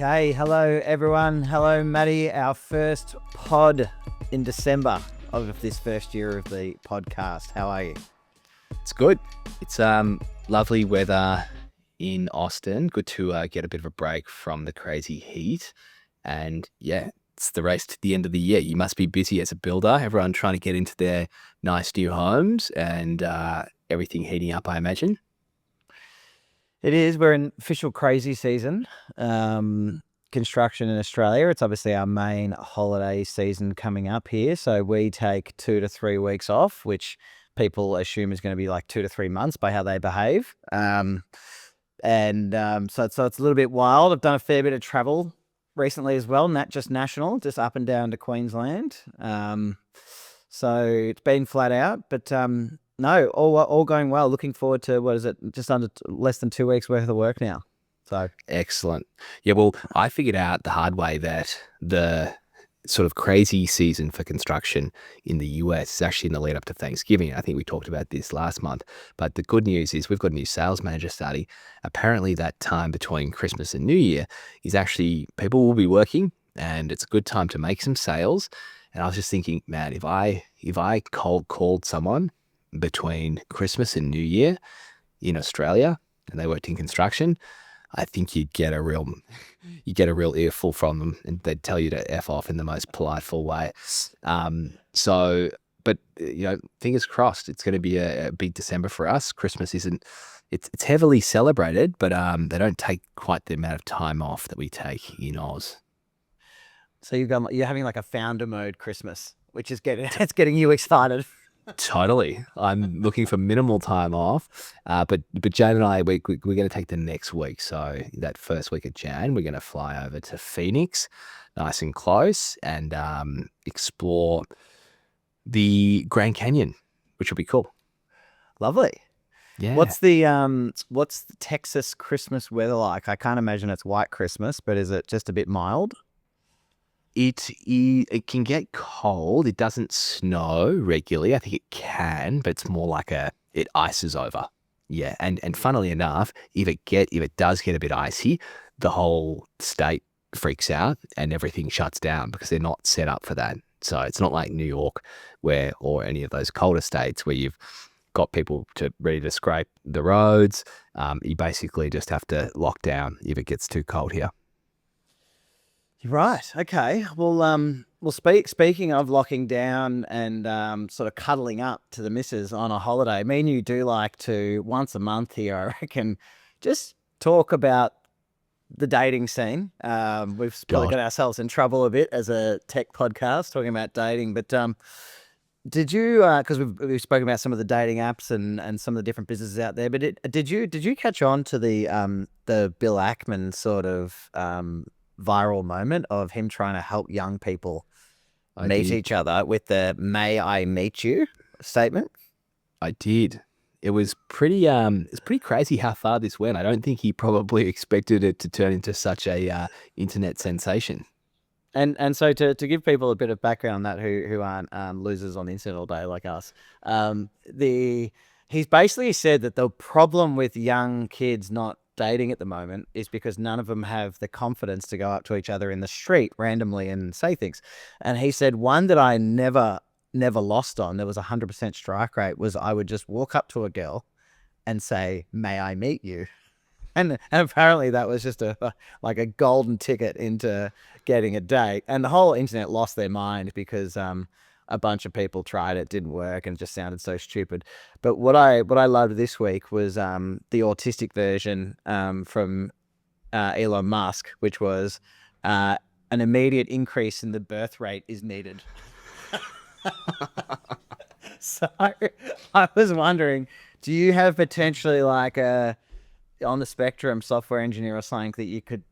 Okay, hello everyone. Hello Maddie, our first pod in December of this first year of the podcast. How are you? It's good. It's lovely weather in Austin. Good to get a bit of a break from the crazy heat. And yeah, it's the race to the end of the year. You must be busy as a builder. Everyone trying to get into their nice new homes and everything heating up, I imagine. It is. We're in official crazy season. Construction in Australia. It's obviously our main holiday season coming up here. So we take 2 to 3 weeks off, which people assume is going to be like 2 to 3 months by how they behave. So it's a little bit wild. I've done a fair bit of travel recently as well, not just national, just up and down to Queensland. So it's been flat out, but no, all going well. Looking forward to, what is it, just under less than 2 weeks worth of work now. So Excellent. Yeah, well, I figured out the hard way that the sort of crazy season for construction in the US is actually in the lead up to Thanksgiving. I think we talked about this last month. But the good news is we've got a new sales manager, Scotty. Apparently that time between Christmas and New Year is actually, people will be working and it's a good time to make some sales. And I was just thinking, man, if I cold called someone between Christmas and New Year in Australia and they worked in construction, I think you'd get a real earful from them, and they'd tell you to F off in the most politeful way. But fingers crossed, it's going to be a big December for us. Christmas it's heavily celebrated, but they don't take quite the amount of time off that we take in Oz. So you're having like a founder mode Christmas, which is getting you excited. Totally. I'm looking for minimal time off. But Jan and I, we're going to take the next week. So that first week of Jan, we're going to fly over to Phoenix, nice and close, and explore the Grand Canyon, which will be cool. Lovely. Yeah. What's the Texas Christmas weather like? I can't imagine it's white Christmas, but is it just a bit mild? It can get cold. It doesn't snow regularly. I think it can, but it's more like it ices over. Yeah, and funnily enough, if it does get a bit icy, the whole state freaks out and everything shuts down because they're not set up for that. So it's not like New York or any of those colder states where you've got people ready to scrape the roads. You basically just have to lock down if it gets too cold here. Right. Okay. Well, speaking of locking down and sort of cuddling up to the missus on a holiday, me and you do like to once a month here, I reckon, just talk about the dating scene. We've probably got ourselves in trouble a bit as a tech podcast talking about dating, but did you? Because we've spoken about some of the dating apps and some of the different businesses out there, but did you catch on to the Bill Ackman sort of viral moment of him trying to help young people meet each other with the "May I meet you" statement? I did. It was pretty crazy how far this went. I don't think he probably expected it to turn into such a internet sensation. And so to give people a bit of background on that who aren't losers on the internet all day like us, he's basically said that the problem with young kids not dating at the moment is because none of them have the confidence to go up to each other in the street randomly and say things. And he said one that I never lost on, there was 100% strike rate, was I would just walk up to a girl and say, "May I meet you?" And apparently that was just a golden ticket into getting a date. And the whole internet lost their mind because a bunch of people tried it, didn't work, and just sounded so stupid. But what I loved this week was the autistic version from Elon Musk, which was an immediate increase in the birth rate is needed. So I was wondering, do you have potentially like a on the spectrum software engineer or something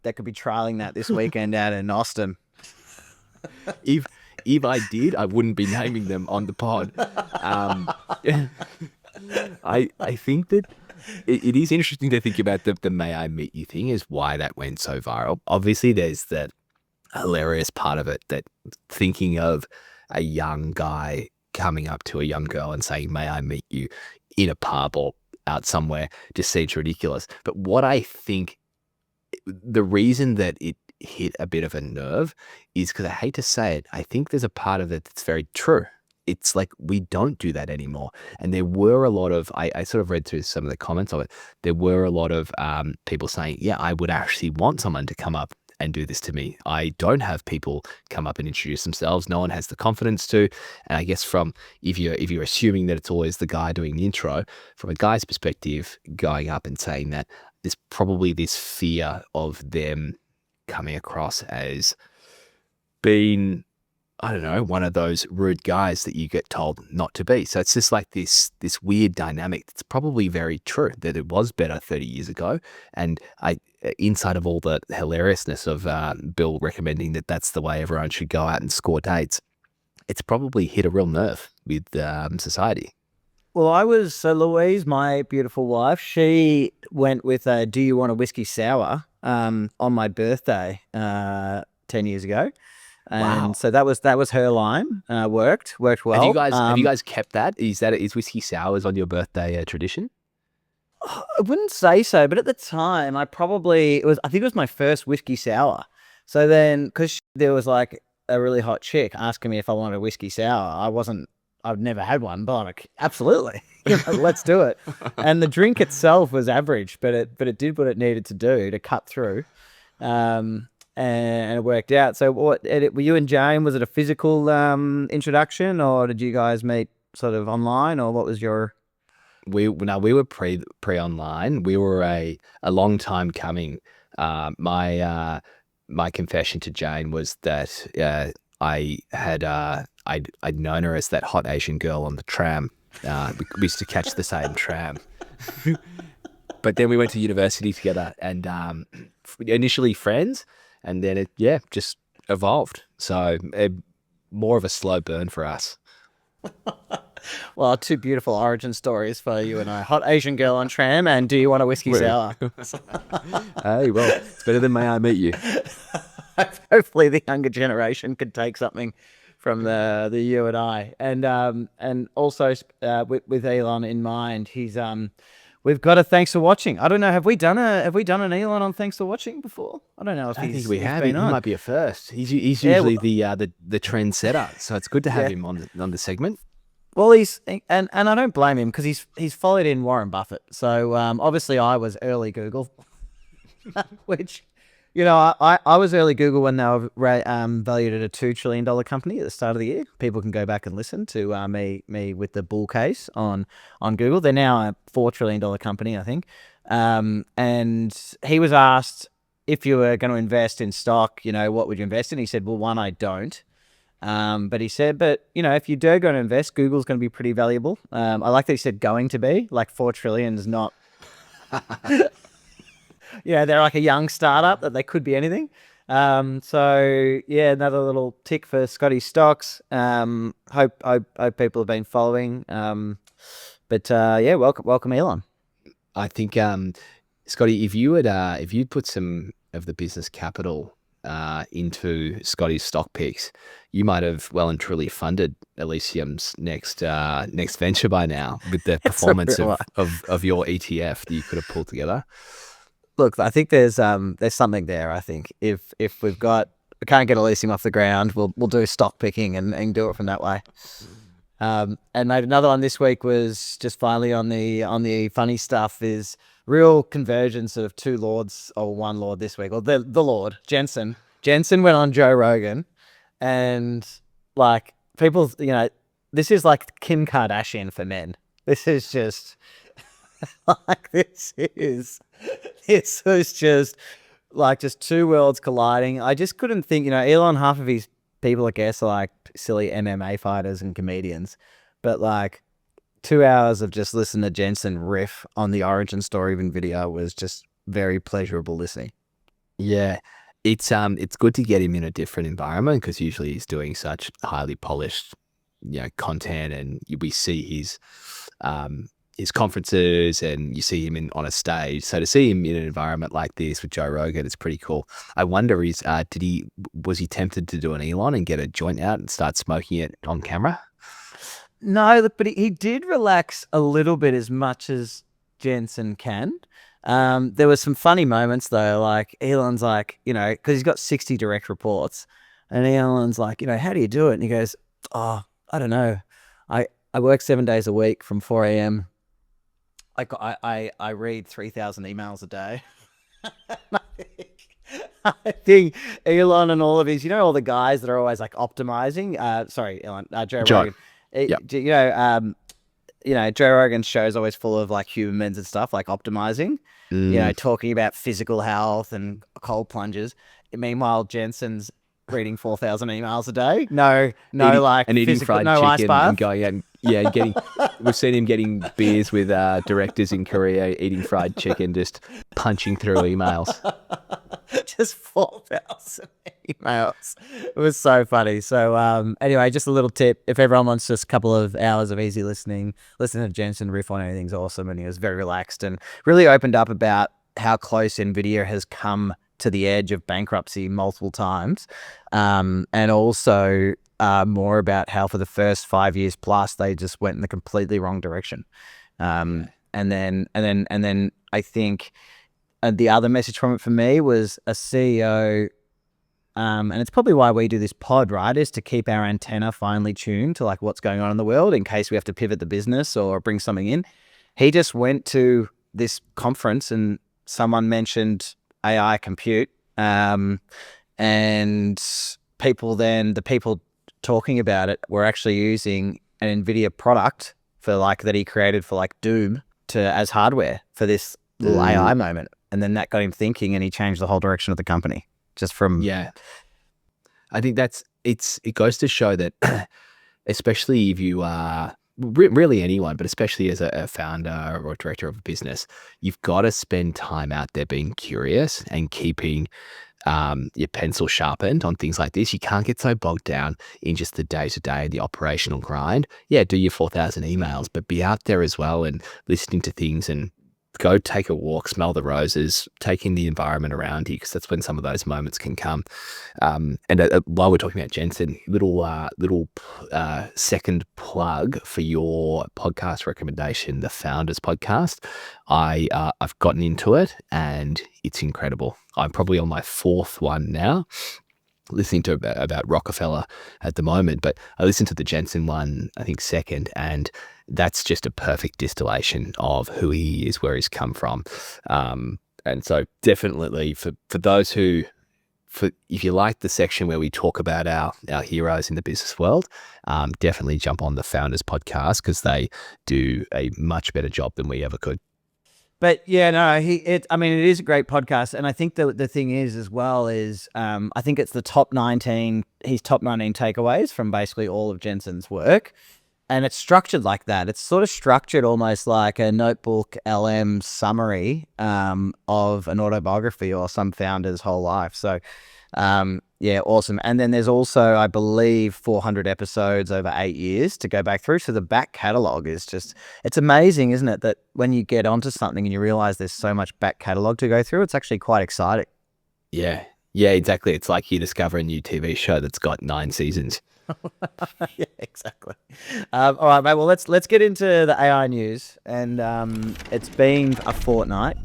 that could be trialing that this weekend out in Austin? If I did, I wouldn't be naming them on the pod. I think that it is interesting to think about the "May I meet you" thing, is why that went so viral. Obviously, there's that hilarious part of it, that thinking of a young guy coming up to a young girl and saying, "May I meet you," in a pub or out somewhere just seems ridiculous. But what I think, the reason that hit a bit of a nerve is because I hate to say it, I think there's a part of it that's very true. It's like we don't do that anymore. And there were a lot of, I sort of read through some of the comments of it. There were a lot of people saying, yeah, I would actually want someone to come up and do this to me. I don't have people come up and introduce themselves. No one has the confidence to. And I guess from if you're assuming that it's always the guy doing the intro, from a guy's perspective, going up and saying that, there's probably this fear of them coming across as being, I don't know, one of those rude guys that you get told not to be. So it's just like this weird dynamic that's probably very true, that it was better 30 years ago. And inside of all the hilariousness of Bill recommending that that's the way everyone should go out and score dates, it's probably hit a real nerve with society. Well, so Louise, my beautiful wife, she went with a "Do you want a whiskey sour?" On my birthday 10 years ago. And Wow. so that was her line. Worked well. Have you guys kept that? Is whiskey sours on your birthday a tradition? I wouldn't say so, but at the time, I think it was my first whiskey sour. So then, because there was like a really hot chick asking me if I wanted a whiskey sour, I've never had one, but I'm like, absolutely, let's do it. And the drink itself was average, but it did what it needed to do to cut through. And it worked out. So were you and Jane, was it a physical introduction, or did you guys meet sort of online, or what was your... We were pre online. We were a long time coming. My confession to Jane was that I'd known her as that hot Asian girl on the tram. We used to catch the same tram. But then we went to university together, and initially friends, and then it just evolved. So more of a slow burn for us. Well, two beautiful origin stories for you and I. Hot Asian girl on tram, and do you want a whiskey sour? Hey, well, it's better than may I meet you. Hopefully the younger generation could take something from the you and I. And also with Elon in mind, he's we've got a thanks for watching. I don't know, have we done an Elon on thanks for watching before? I don't know if I he's think we have. He been on. might be a first. He's usually the trendsetter, so it's good to have him on the segment. Well, and I don't blame him, because he's followed in Warren Buffett. So obviously I was early Google, which, I was early Google when they were valued at a $2 trillion company at the start of the year. People can go back and listen to me with the bull case on Google. They're now a $4 trillion company, I think. And he was asked, if you were going to invest in stock, what would you invest in? He said, well, one, I don't. But he said, if you do go to invest, Google's going to be pretty valuable. I like that he said going to be, like 4 trillion is not, they're like a young startup that they could be anything. So yeah, another little tick for Scotty stocks. Hope people have been following. Welcome Elon. I think, Scotty, if you'd put some of the business capital into Scotty's stock picks, you might have well and truly funded Elysium's next venture by now, with the performance of your ETF that you could have pulled together. Look, I think there's something there. I think if we can't get Elysium off the ground, we'll do stock picking and do it from that way. And mate, another one this week was just finally on the funny stuff, is real convergence of two lords, or one lord this week, or the lord Jensen. Jensen went on Joe Rogan, and like people, this is like Kim Kardashian for men. This is just like this was just like just two worlds colliding. I just couldn't think. Elon, half of his people, I guess, are like silly MMA fighters and comedians, but like 2 hours of just listening to Jensen riff on the origin story of NVIDIA was just very pleasurable listening. Yeah, it's good to get him in a different environment, because usually he's doing such highly polished, content, and we see his conferences, and you see him on a stage. So to see him in an environment like this with Joe Rogan, it's pretty cool. I wonder, was he tempted to do an Elon and get a joint out and start smoking it on camera? No, but he did relax a little bit, as much as Jensen can. There was some funny moments though, like Elon's like, because he's got 60 direct reports, and Elon's like, how do you do it? And he goes, oh, I don't know. I work 7 days a week from 4 a.m. I read 3,000 emails a day. I think Elon and all of his, all the guys that are always like optimizing. Sorry, Elon, Joe Joe. Rogan. Joe Rogan's show is always full of like humans and stuff, like optimizing. Talking about physical health and cold plunges. Meanwhile, Jensen's reading 4,000 emails a day. No, eating physical, fried no ice chicken bath. and going out and getting. We've seen him getting beers with directors in Korea, eating fried chicken, just punching through emails. Just 4,000 emails. It was so funny. So anyway, just a little tip. If everyone wants just a couple of hours of easy listening to Jensen riff on anything's awesome. And he was very relaxed and really opened up about how close NVIDIA has come to the edge of bankruptcy multiple times. And also more about how for the first 5 years plus, they just went in the completely wrong direction. And then I think the other message from it for me was a CEO, and it's probably why we do this pod, right, is to keep our antenna finely tuned to like what's going on in the world in case we have to pivot the business or bring something in. He just went to this conference and someone mentioned AI compute, and the people talking about it were actually using an NVIDIA product for like that he created for like Doom as hardware for this little AI moment. And then that got him thinking, and he changed the whole direction of the company just from. Yeah. I think it goes to show that, especially if you are really anyone, but especially as a founder or director of a business, you've got to spend time out there being curious and keeping your pencil sharpened on things like this. You can't get so bogged down in just the day-to-day, the operational grind. Yeah, do your 4,000 emails, but be out there as well and listening to things and go take a walk, smell the roses, take in the environment around you, because that's when some of those moments can come. And while we're talking about Jensen, little second plug for your podcast recommendation, the Founders Podcast. I've gotten into it and it's incredible. I'm probably on my fourth one now, listening to about Rockefeller at the moment, but I listened to the Jensen one, I think second, and that's just a perfect distillation of who he is, where he's come from. And so definitely for those if you like the section where we talk about our heroes in the business world, definitely jump on the Founders Podcast, because they do a much better job than we ever could. But yeah, no, it is a great podcast. And I think the thing is as well is, I think it's his top 19 takeaways from basically all of Jensen's work. And it's structured like that. It's sort of structured almost like a notebook LM summary of an autobiography or some founder's whole life. So yeah, awesome. And then there's also, I believe, 400 episodes over 8 years to go back through. So the back catalog is it's amazing, isn't it? That when you get onto something and you realize there's so much back catalog to go through, it's actually quite exciting. Yeah, exactly. It's like you discover a new TV show that's got 9 seasons. Yeah, exactly. All right, mate. Well, let's get into the AI news, and it's been a fortnight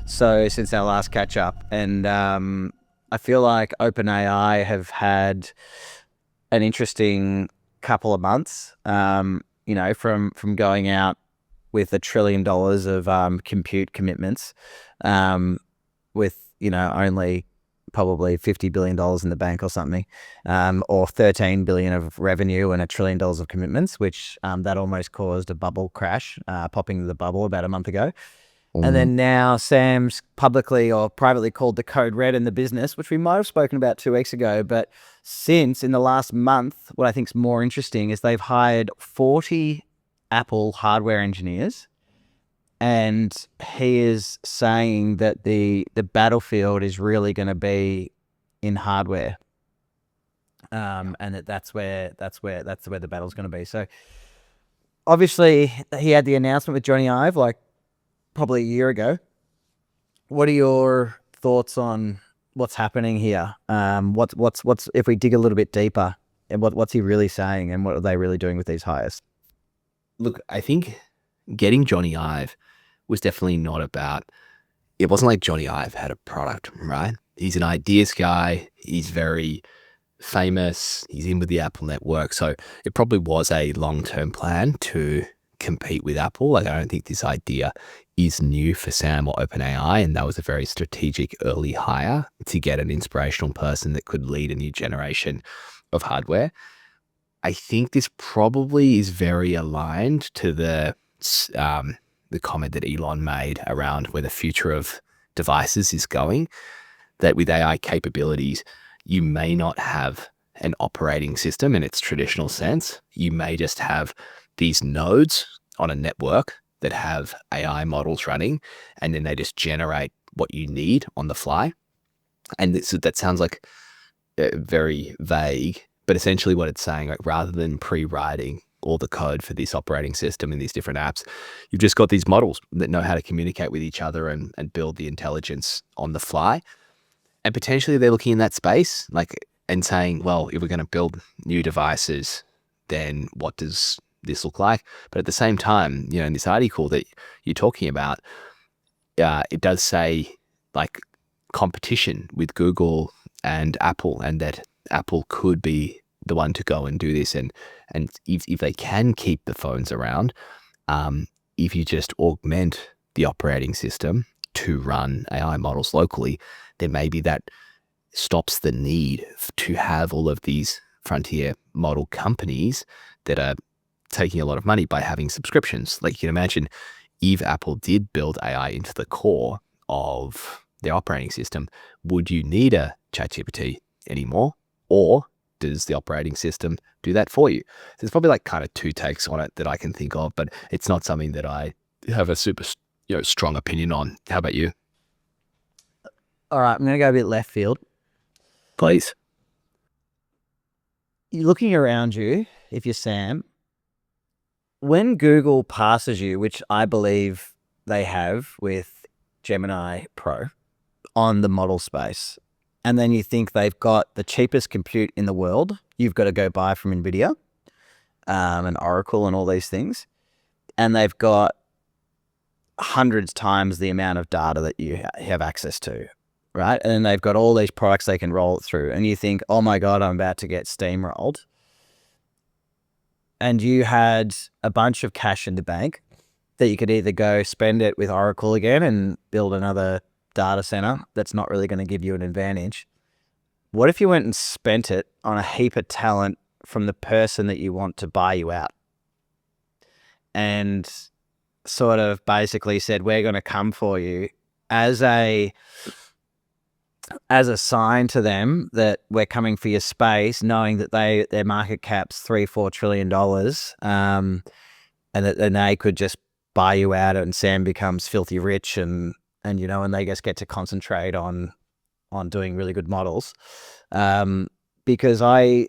since our last catch up, and I feel like OpenAI have had an interesting couple of months. From going out with $1 trillion of compute commitments, with only probably $50 billion in the bank or something, or 13 billion of revenue and $1 trillion of commitments, which that almost caused a bubble crash, popping the bubble about a month ago. And then now Sam's publicly or privately called the code red in the business, which we might have spoken about 2 weeks ago. But since, in the last month, what I think is more interesting is they've hired 40 Apple hardware engineers. And he is saying that the battlefield is really going to be in hardware, and that's where the battle's going to be. So obviously he had the announcement with Johnny Ive like probably a year ago. What are your thoughts on what's happening here? What's if we dig a little bit deeper, and what's he really saying, and what are they really doing with these hires? Look, I think getting Johnny Ive was definitely not about it wasn't like Johnny Ive had a product, right? He's an ideas guy. He's very famous. He's in with the Apple network. So it probably was a long-term plan to compete with Apple. Like, I don't think this idea is new for Sam or OpenAI. And that was a very strategic early hire to get an inspirational person that could lead a new generation of hardware. I think this probably is very aligned to the comment that Elon made around where the future of devices is going, that with AI capabilities, you may not have an operating system in its traditional sense. You may just have these nodes on a network that have AI models running, and then they just generate what you need on the fly. And that sounds like very vague, but essentially what it's saying, like, rather than pre-writing all the code for this operating system and these different apps, you've just got these models that know how to communicate with each other and build the intelligence on the fly. And potentially they're looking in that space, like, and saying, well, if we're going to build new devices, then what does this look like? But at the same time, you know, in this article that you're talking about, it does say like competition with Google and Apple, and that Apple could be the one to go and do this. And if they can keep the phones around, if you just augment the operating system to run AI models locally, then maybe that stops the need to have all of these frontier model companies that are taking a lot of money by having subscriptions. Like, you can imagine if Apple did build AI into the core of their operating system, would you need a ChatGPT anymore? Or does the operating system do that for you? There's probably like kind of two takes on it that I can think of, but it's not something that I have a super, strong opinion on. How about you? All right, I'm going to go a bit left field. Please. You're looking around you, if you're Sam, when Google passes you, which I believe they have with Gemini Pro on the model space, and then you think they've got the cheapest compute in the world, you've got to go buy from NVIDIA and Oracle and all these things, and they've got hundreds times the amount of data that you have access to, right? And then they've got all these products they can roll it through, and you think, oh my God, I'm about to get steamrolled. And you had a bunch of cash in the bank that you could either go spend it with Oracle again and build another data center that's not really going to give you an advantage. What if you went and spent it on a heap of talent from the person that you want to buy you out, and sort of basically said, we're going to come for you as a sign to them that we're coming for your space, knowing that their market cap's $3-4 trillion, and that then they could just buy you out, and Sam becomes filthy rich, and they just get to concentrate on doing really good models. Because I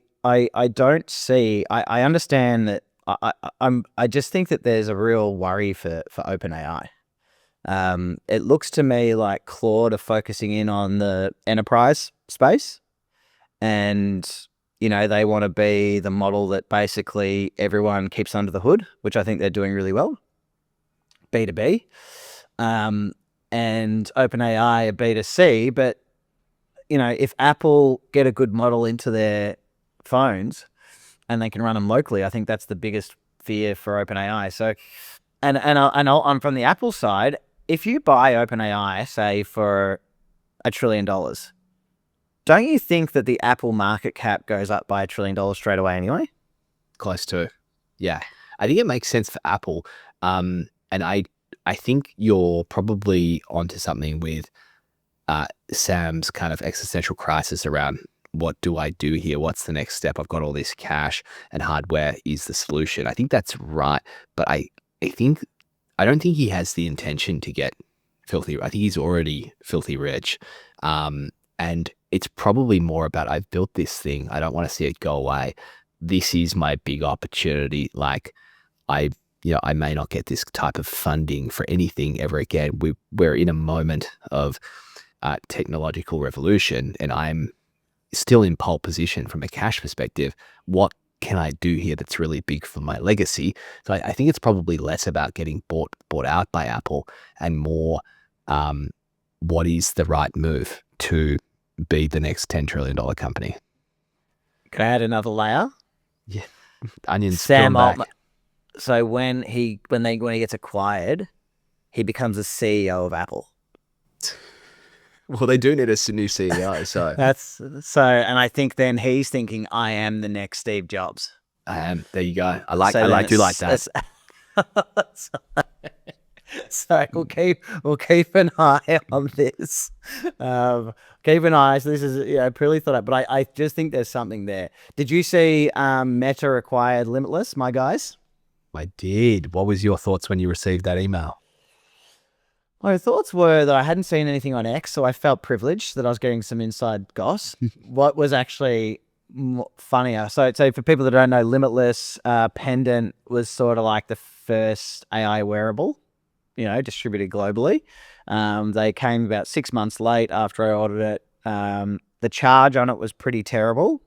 don't see, I understand that I just think that there's a real worry for OpenAI. It looks to me like Claude are focusing in on the enterprise space, and they want to be the model that basically everyone keeps under the hood, which I think they're doing really well. B2B, and OpenAI are B2C. But if Apple get a good model into their phones and they can run them locally, I think that's the biggest fear for OpenAI. So, and I'm from the Apple side. If you buy OpenAI, say, for $1 trillion, don't you think that the Apple market cap goes up by $1 trillion straight away anyway? Close to. Yeah. I think it makes sense for Apple. And I think you're probably onto something with Sam's kind of existential crisis around, what do I do here? What's the next step? I've got all this cash, and hardware is the solution. I think that's right. But I don't think he has the intention to get filthy. I think he's already filthy rich. And it's probably more about, I've built this thing, I don't want to see it go away. This is my big opportunity. Like, I may not get this type of funding for anything ever again. We're in a moment of technological revolution, and I'm still in pole position from a cash perspective. What can I do here that's really big for my legacy? So I think it's probably less about getting bought out by Apple, and more what is the right move to be the next $10 trillion company? Can I add another layer? Yeah. Onions. Sam Altman. So when he gets acquired, he becomes the CEO of Apple. Well, they do need a new CEO, so and I think then he's thinking, I am the next Steve Jobs. I am. There you go. I like that. So we'll keep an eye on this. Keep an eye. So this is purely thought out, but I just think there's something there. Did you see Meta acquired Limitless, my guys? I did. What was your thoughts when you received that email? My thoughts were that I hadn't seen anything on X, so I felt privileged that I was getting some inside goss. What was actually funnier? So for people that don't know, Limitless, Pendant was sort of like the first AI wearable, distributed globally. They came about 6 months late after I ordered it. The charge on it was pretty terrible,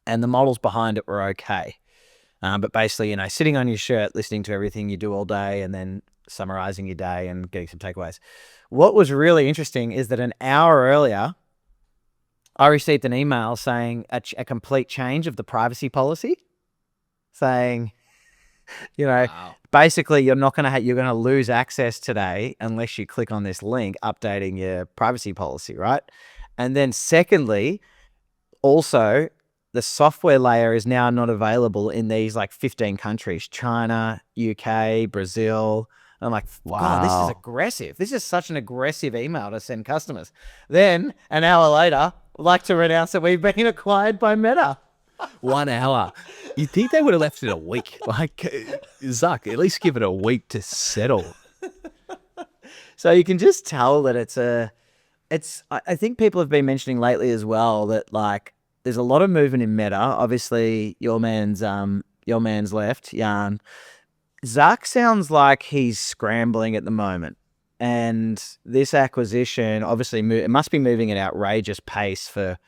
and the models behind it were okay. But basically, sitting on your shirt, listening to everything you do all day, and then summarizing your day and getting some takeaways. What was really interesting is that an hour earlier, I received an email saying a complete change of the privacy policy, saying, wow. Basically you're going to lose access today unless you click on this link updating your privacy policy, right? And then secondly, also, the software layer is now not available in these 15 countries, China, UK, Brazil. I'm like, wow, God, this is aggressive. This is such an aggressive email to send customers. Then an hour later, I'd like to announce that we've been acquired by Meta. 1 hour. You'd think they would have left it a week. Zuck, at least give it a week to settle. So you can just tell that I think people have been mentioning lately as well that there's a lot of movement in Meta. Obviously, your man's left, Jan. Zuck sounds like he's scrambling at the moment. And this acquisition, obviously, it must be moving at outrageous pace for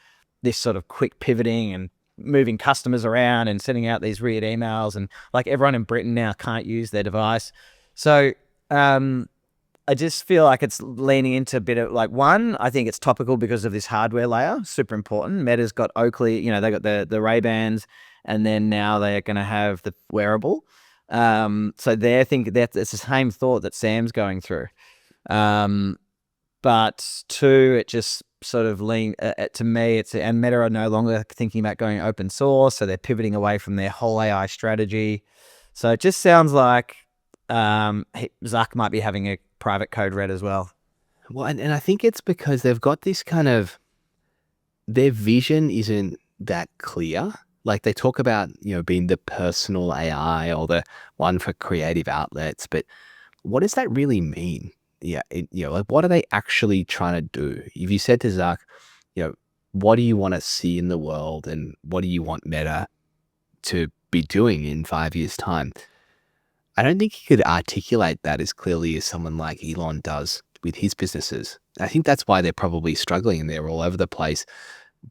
this sort of quick pivoting and moving customers around and sending out these weird emails. And everyone in Britain now can't use their device. So I just feel like it's leaning into a bit of one, I think it's topical because of this hardware layer, super important. Meta's got Oakley, they got the Ray-Bans, and then now they're going to have the wearable. So they're thinking that it's the same thought that Sam's going through. But two, it just sort of to me, and Meta are no longer thinking about going open source, so they're pivoting away from their whole AI strategy. So it just sounds like Zuck might be having a private code red as well. Well, and I think it's because they've got this their vision isn't that clear. They talk about, being the personal AI or the one for creative outlets, but what does that really mean? Yeah. What are they actually trying to do? If you said to Zuck, what do you want to see in the world and what do you want Meta to be doing in 5 years' time? I don't think he could articulate that as clearly as someone like Elon does with his businesses. I think that's why they're probably struggling and they're all over the place,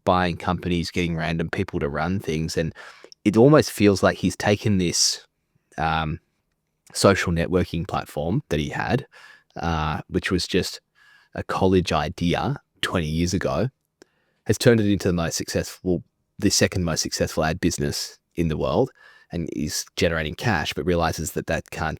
buying companies, getting random people to run things. And it almost feels like he's taken this social networking platform that he had, which was just a college idea 20 years ago, has turned it into the second most successful ad business in the world, and is generating cash, but realizes that can't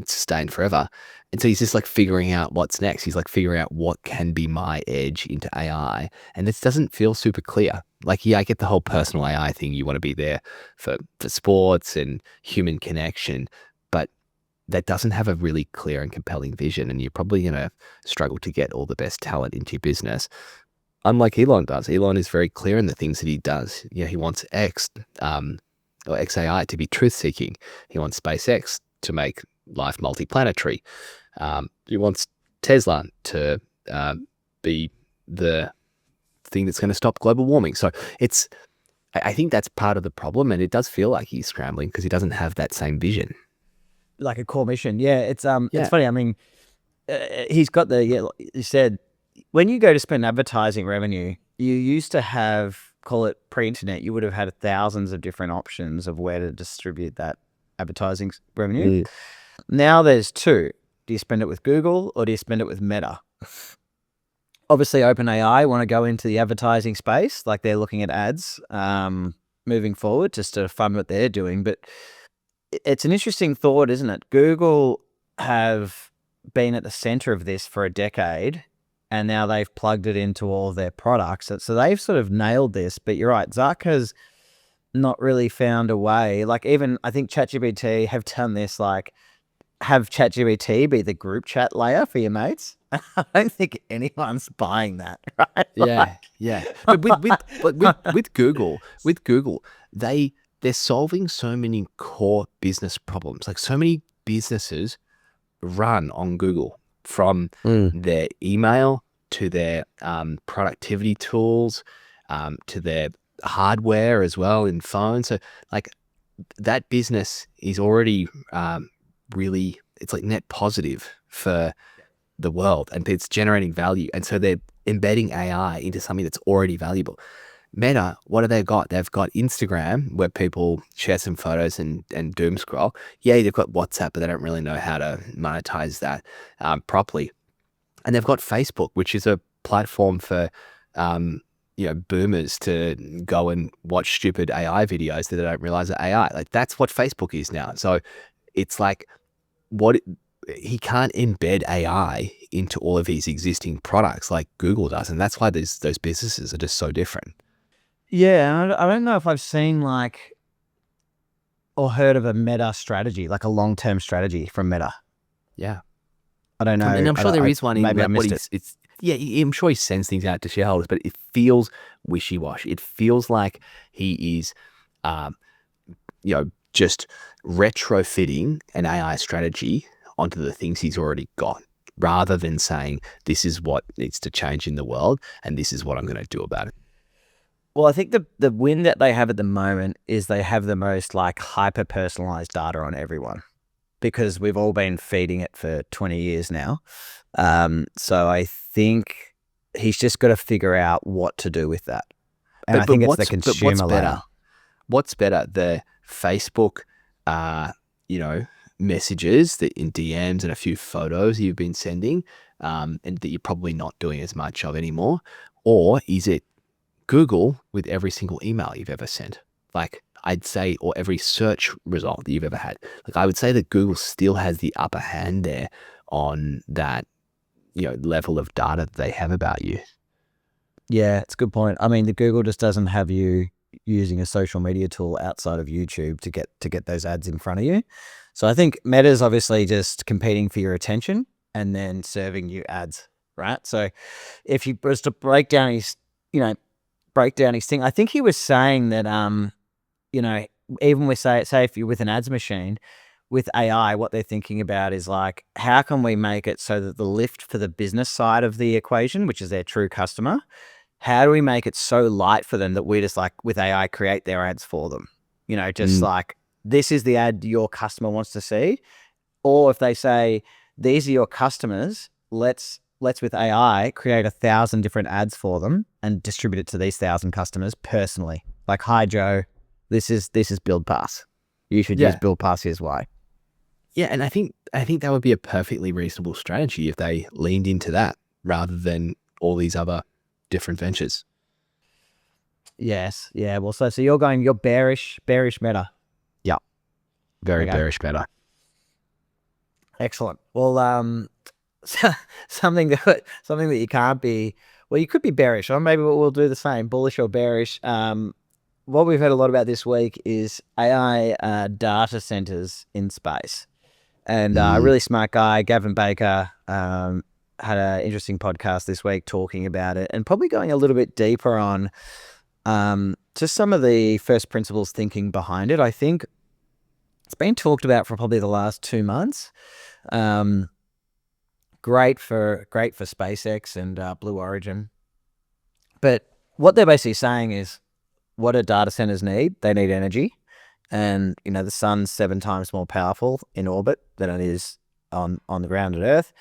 sustain forever. And so he's just figuring out what's next. He's figuring out what can be my edge into AI. And this doesn't feel super clear. Yeah, I get the whole personal AI thing. You want to be there for sports and human connection, but that doesn't have a really clear and compelling vision. And you're probably going to struggle to get all the best talent into your business. Unlike Elon does. Elon is very clear in the things that he does. He wants or XAI to be truth-seeking. He wants SpaceX to make life multiplanetary. He wants Tesla to be the thing that's going to stop global warming. So I think that's part of the problem, and it does feel like he's scrambling because he doesn't have that same vision. Like a core mission. Yeah, it's funny. I mean, he's got you said, when you go to spend advertising revenue, you used to have, call it pre-internet, you would have had thousands of different options of where to distribute that advertising revenue. Now there's two. Do you spend it with Google or do you spend it with Meta? Obviously, OpenAI want to go into the advertising space, like they're looking at ads moving forward just to fund what they're doing. But it's an interesting thought, isn't it? Google have been at the center of this for a decade, and now they've plugged it into all of their products. So they've sort of nailed this. But you're right, Zuck has not really found a way. Like, even I think ChatGPT have done this, like have ChatGPT be the group chat layer for your mates. I don't think anyone's buying that, right? Yeah, yeah. But with Google, they're solving so many core business problems. Like, so many businesses run on Google, from their email to their productivity tools, to their hardware as well in phones. So like, that business is already really, it's like net positive for the world, and it's generating value. And so they're embedding AI into something that's already valuable. Meta, what have they got? They've got Instagram, where people share some photos and doom scroll. Yeah, they've got WhatsApp, but they don't really know how to monetize that properly. And they've got Facebook, which is a platform for boomers to go and watch stupid AI videos that they don't realize are AI. Like, that's what Facebook is now. So it's like, he can't embed AI into all of his existing products like Google does, and that's why those businesses are just so different. Yeah, I don't know if I've seen or heard of a Meta strategy, like a long-term strategy from Meta. Yeah, I don't know. And I'm sure there is one in maybe I what missed it. it's yeah, I'm sure he sends things out to shareholders, but it feels wishy-washy. It feels like he is, just retrofitting an AI strategy onto the things he's already got, rather than saying, this is what needs to change in the world and this is what I'm going to do about it. Well, I think the win that they have at the moment is they have the most hyper-personalized data on everyone, because we've all been feeding it for 20 years now. So I think he's just got to figure out what to do with that. And I think it's the consumer layer. What's better, the Facebook, messages that in DMs and a few photos you've been sending, and that you're probably not doing as much of anymore? Or is it Google with every single email you've ever sent? Like, I'd say, or every search result that you've ever had. Like, I would say that Google still has the upper hand there on that, level of data that they have about you. Yeah, it's a good point. I mean, the Google just doesn't have you using a social media tool outside of YouTube to get those ads in front of you. So I think Meta's obviously just competing for your attention and then serving you ads, right? So if you was to break down his thing, I think he was saying that even with say if you're with an ads machine, with AI, what they're thinking about is like, how can we make it so that the lift for the business side of the equation, which is their true customer, how do we make it so light for them that we just, like, with AI, create their ads for them? Like, this is the ad your customer wants to see. Or if they say, these are your customers, let's with AI create 1,000 different ads for them and distribute it to these 1,000 customers personally. Like, hi Joe, this is Build Pass. You should use Build Pass. Here's why. Yeah, and I think that would be a perfectly reasonable strategy if they leaned into that rather than all these other different ventures. Yes. Yeah. Well, so you're bearish Meta. Yeah. Very bearish Meta. Excellent. Well, something that you can't be. Well, you could be bearish, or maybe we'll do the same, bullish or bearish. What we've heard a lot about this week is AI data centers in space. And a really smart guy, Gavin Baker, had an interesting podcast this week talking about it, and probably going a little bit deeper on just some of the first principles thinking behind it. I think it's been talked about for probably the last 2 months. Great for SpaceX and Blue Origin. But what they're basically saying is, what do data centers need? They need energy. And, the sun's 7 times more powerful in orbit than it is on the ground at Earth.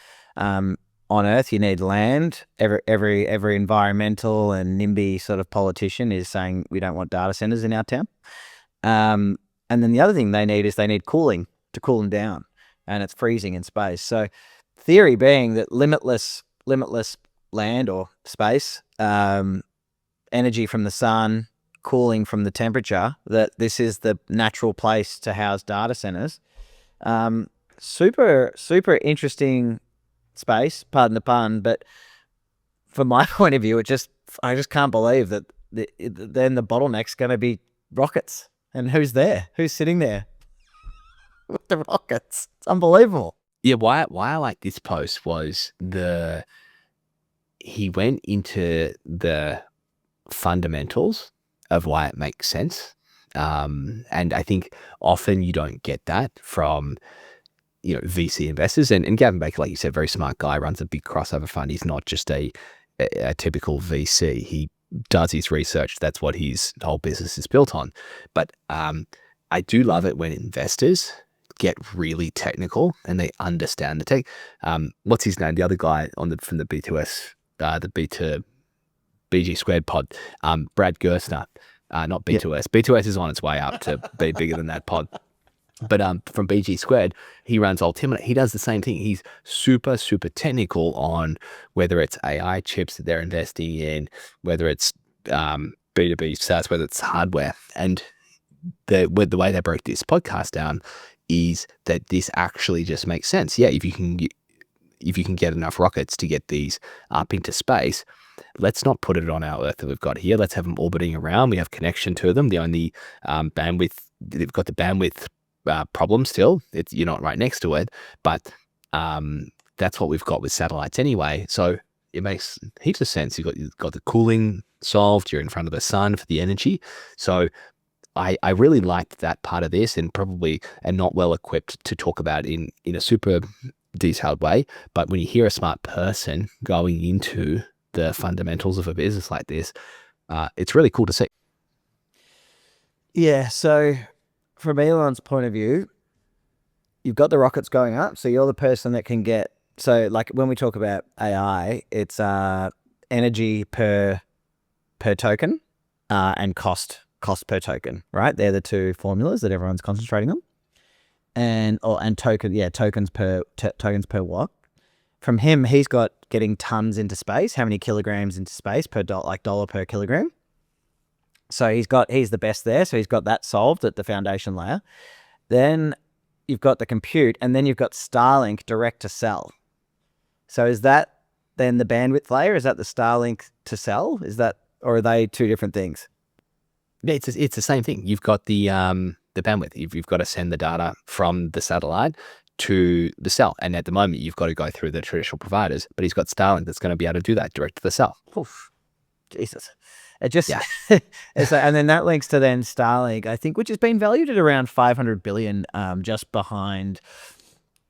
On Earth, you need land. Every environmental and NIMBY sort of politician is saying we don't want data centers in our town. And then the other thing they need cooling to cool them down. And it's freezing in space. So theory being that Limitless limitless land or space, energy from the sun, cooling from the temperature, that this is the natural place to house data centers. Super, super interesting space, pardon the pun, but from my point of view, I just can't believe that then the bottleneck's going to be rockets. And who's there? Who's sitting there with the rockets? It's unbelievable. Yeah, why I like this post was he went into the fundamentals of why it makes sense. And I think often you don't get that from, VC investors. And Gavin Baker, like you said, very smart guy, runs a big crossover fund. He's not just a typical VC. He does his research. That's what his whole business is built on. But I do love it when investors get really technical and they understand the tech. What's his name? The other guy from the B2S, the BG Squared pod, Brad Gerstner, not B2S. Yep. B2S is on its way up to be bigger than that pod. But from BG Squared, he runs Altimeter. He does the same thing. He's super, super technical on whether it's AI chips that they're investing in, whether it's B2B SaaS, whether it's hardware. And the way they broke this podcast down is that this actually just makes sense. Yeah, if you can get enough rockets to get these up into space, let's not put it on our Earth that we've got here. Let's have them orbiting around. We have connection to them. The only bandwidth, they've got the bandwidth problem still. You're not right next to it, but that's what we've got with satellites anyway. So it makes heaps of sense. You've got the cooling solved. You're in front of the sun for the energy. So I really liked that part of this, and probably am not well equipped to talk about in a super detailed way. But when you hear a smart person going into the fundamentals of a business like this, it's really cool to see. Yeah. So from Elon's point of view, you've got the rockets going up. So you're the person that can get, so like when we talk about AI, it's energy per token and cost per token, right? They're the two formulas that everyone's concentrating on. And tokens per watt. From him, he's got getting tons into space, how many kilograms into space per dollar per kilogram. So he's the best there. So he's got that solved at the foundation layer. Then you've got the compute, and then you've got Starlink direct to cell. So is that then the bandwidth layer? Is that the Starlink to cell? Or are they two different things? Yeah, it's the same thing. You've got the bandwidth. You've got to send the data from the satellite to the cell, and at the moment you've got to go through the traditional providers. But he's got Starlink that's going to be able to do that direct to the cell. Oof. Jesus. It just, and then that links to then Starlink, I think, which has been valued at around 500 billion, just behind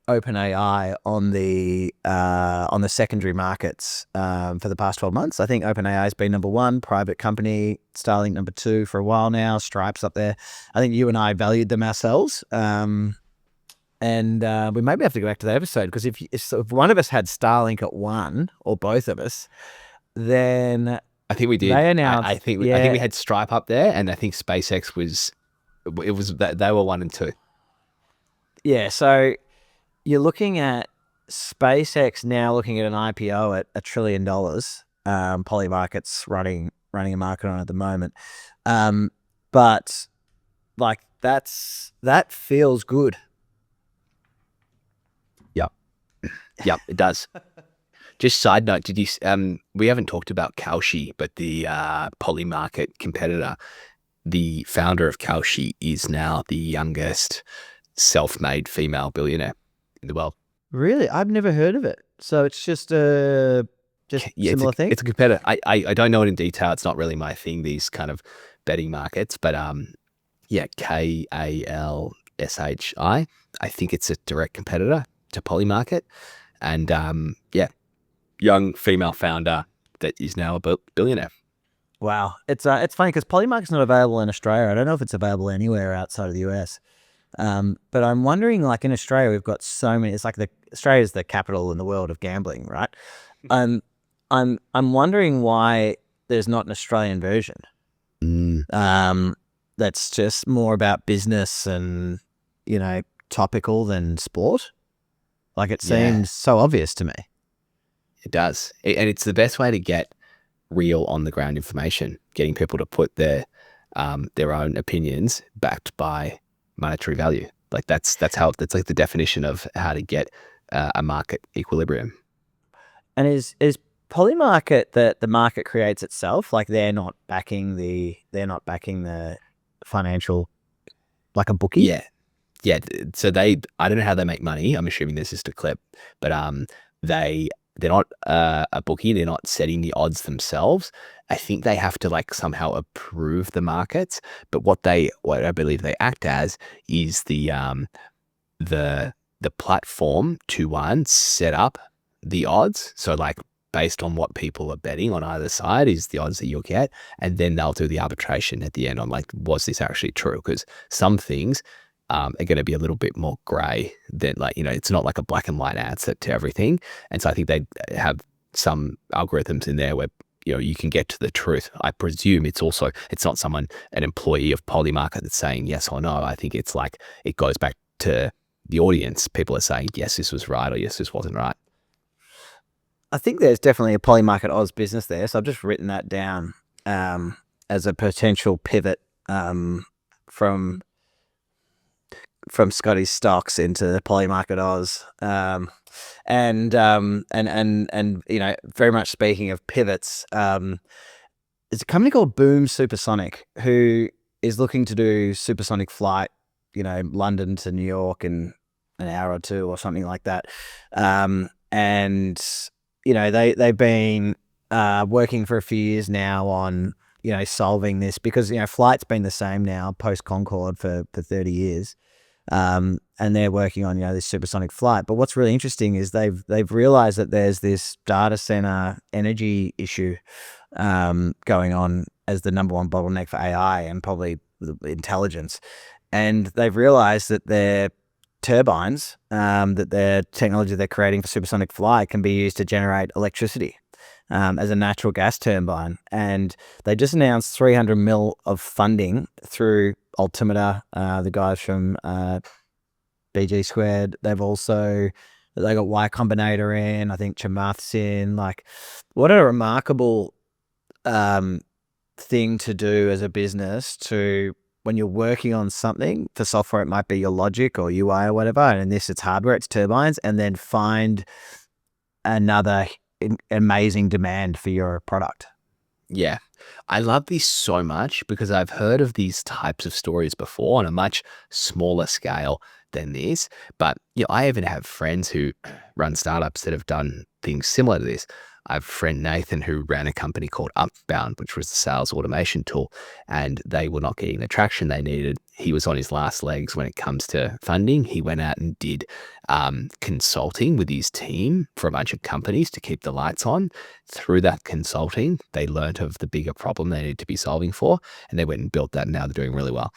OpenAI on the secondary markets for the past 12 months. I think OpenAI has been number one, private company, Starlink number two for a while now, Stripe's up there. I think you and I valued them ourselves. And we maybe have to go back to the episode, because if one of us had Starlink at one, or both of us, then I think we did. They announced, I think we had Stripe up there, and I think SpaceX was that they were 1 and 2. Yeah. So you're looking at SpaceX now looking at an IPO at $1 trillion. Polymarket's running a market on it at the moment. But like that feels good. Yep, it does. Just side note, did you? We haven't talked about Kalshi, but the Polymarket competitor, the founder of Kalshi, is now the youngest self-made female billionaire in the world. Really, I've never heard of it. So it's just similar thing. It's a competitor. I don't know it in detail. It's not really my thing. These kind of betting markets, but Kalshi. I think it's a direct competitor to Polymarket, and young female founder that is now a billionaire. Wow. It's funny because Polymarket's not available in Australia. I don't know if it's available anywhere outside of the US. But I'm wondering, like in Australia, we've got so many, it's like Australia's the capital in the world of gambling, right? I'm wondering why there's not an Australian version. That's just more about business and, topical than sport. Like it seems so obvious to me. It does. And it's the best way to get real on the ground information, getting people to put their own opinions backed by monetary value. Like that's like the definition of how to get a market equilibrium. And is Polymarket that the market creates itself? Like they're not backing the financial, like a bookie? Yeah. Yeah. So I don't know how they make money. I'm assuming this is just a clip, but they're not a bookie. They're not setting the odds themselves. I think they have to like somehow approve the markets. But what I believe they act as is the platform to set up the odds. So like based on what people are betting on either side is the odds that you'll get. And then they'll do the arbitration at the end on like, was this actually true? Because some things are going to be a little bit more gray than like, it's not like a black and white answer to everything. And so I think they have some algorithms in there where, you can get to the truth. I presume it's not an employee of Polymarket that's saying yes or no. I think it's like, it goes back to the audience. People are saying, yes, this was right, or yes, this wasn't right. I think there's definitely a Polymarket Oz business there. So I've just written that down as a potential pivot from Scotty's stocks into the Polymarket Oz. And very much speaking of pivots, there's a company called Boom Supersonic who is looking to do supersonic flight, London to New York in an hour or two or something like that. They've been working for a few years now on, solving this because, flight's been the same now post Concorde for 30 years. And they're working on, this supersonic flight. But what's really interesting is they've realized that there's this data center energy issue going on as the number one bottleneck for AI and probably intelligence. And they've realized that their turbines, that their technology they're creating for supersonic flight can be used to generate electricity as a natural gas turbine. And they just announced 300 mil of funding through Altimeter, the guys from BG Squared. They got Y Combinator in, I think Chamath's in. Like, what a remarkable thing to do as a business to, when you're working on something, for software, it might be your logic or UI or whatever. And in this, it's hardware, it's turbines, and then find another amazing demand for your product. Yeah. I love this so much because I've heard of these types of stories before on a much smaller scale than this. But I even have friends who run startups that have done things similar to this. I have a friend, Nathan, who ran a company called Upbound, which was a sales automation tool, and they were not getting the traction they needed. He was on his last legs when it comes to funding. He went out and did consulting with his team for a bunch of companies to keep the lights on. Through that consulting, they learned of the bigger problem they needed to be solving for, and they went and built that, and now they're doing really well.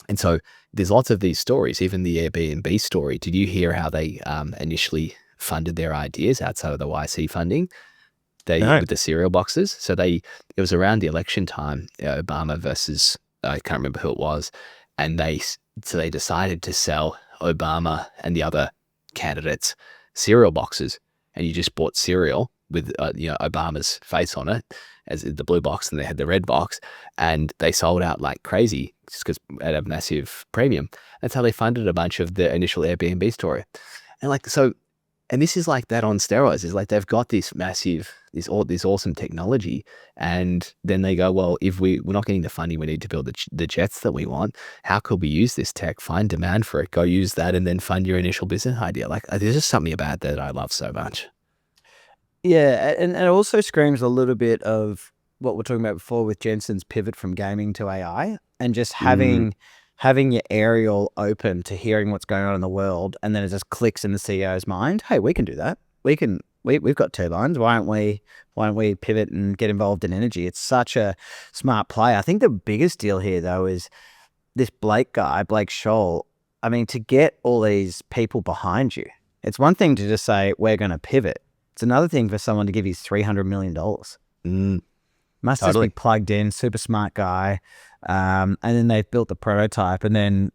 And so there's lots of these stories, even the Airbnb story. Did you hear how they initially funded their ideas outside of the YC funding? No. With the cereal boxes. So it was around the election time, Obama versus, I can't remember who it was. And they decided to sell Obama and the other candidates cereal boxes. And you just bought cereal with, Obama's face on it as the blue box, and they had the red box, and they sold out like crazy just because at a massive premium. That's how they funded a bunch of the initial Airbnb story. And this is like that on steroids. It's like they've got this massive, this awesome technology, and then they go, well, if we're not getting the funding we need to build the jets that we want, how could we use this tech? Find demand for it, go use that, and then fund your initial business idea. Like, there's just something about that I love so much. Yeah, and it also screams a little bit of what we're talking about before with Jensen's pivot from gaming to AI, and just having your aerial open to hearing what's going on in the world, and then it just clicks in the CEO's mind. Hey, we can do that. We've got turbines. Why don't we pivot and get involved in energy? It's such a smart play. I think the biggest deal here though is this Blake Scholl. I mean, to get all these people behind you, it's one thing to just say we're going to pivot. It's another thing for someone to give you $300 million. Must Totally. just be plugged in, super smart guy. And then they've built the prototype, and then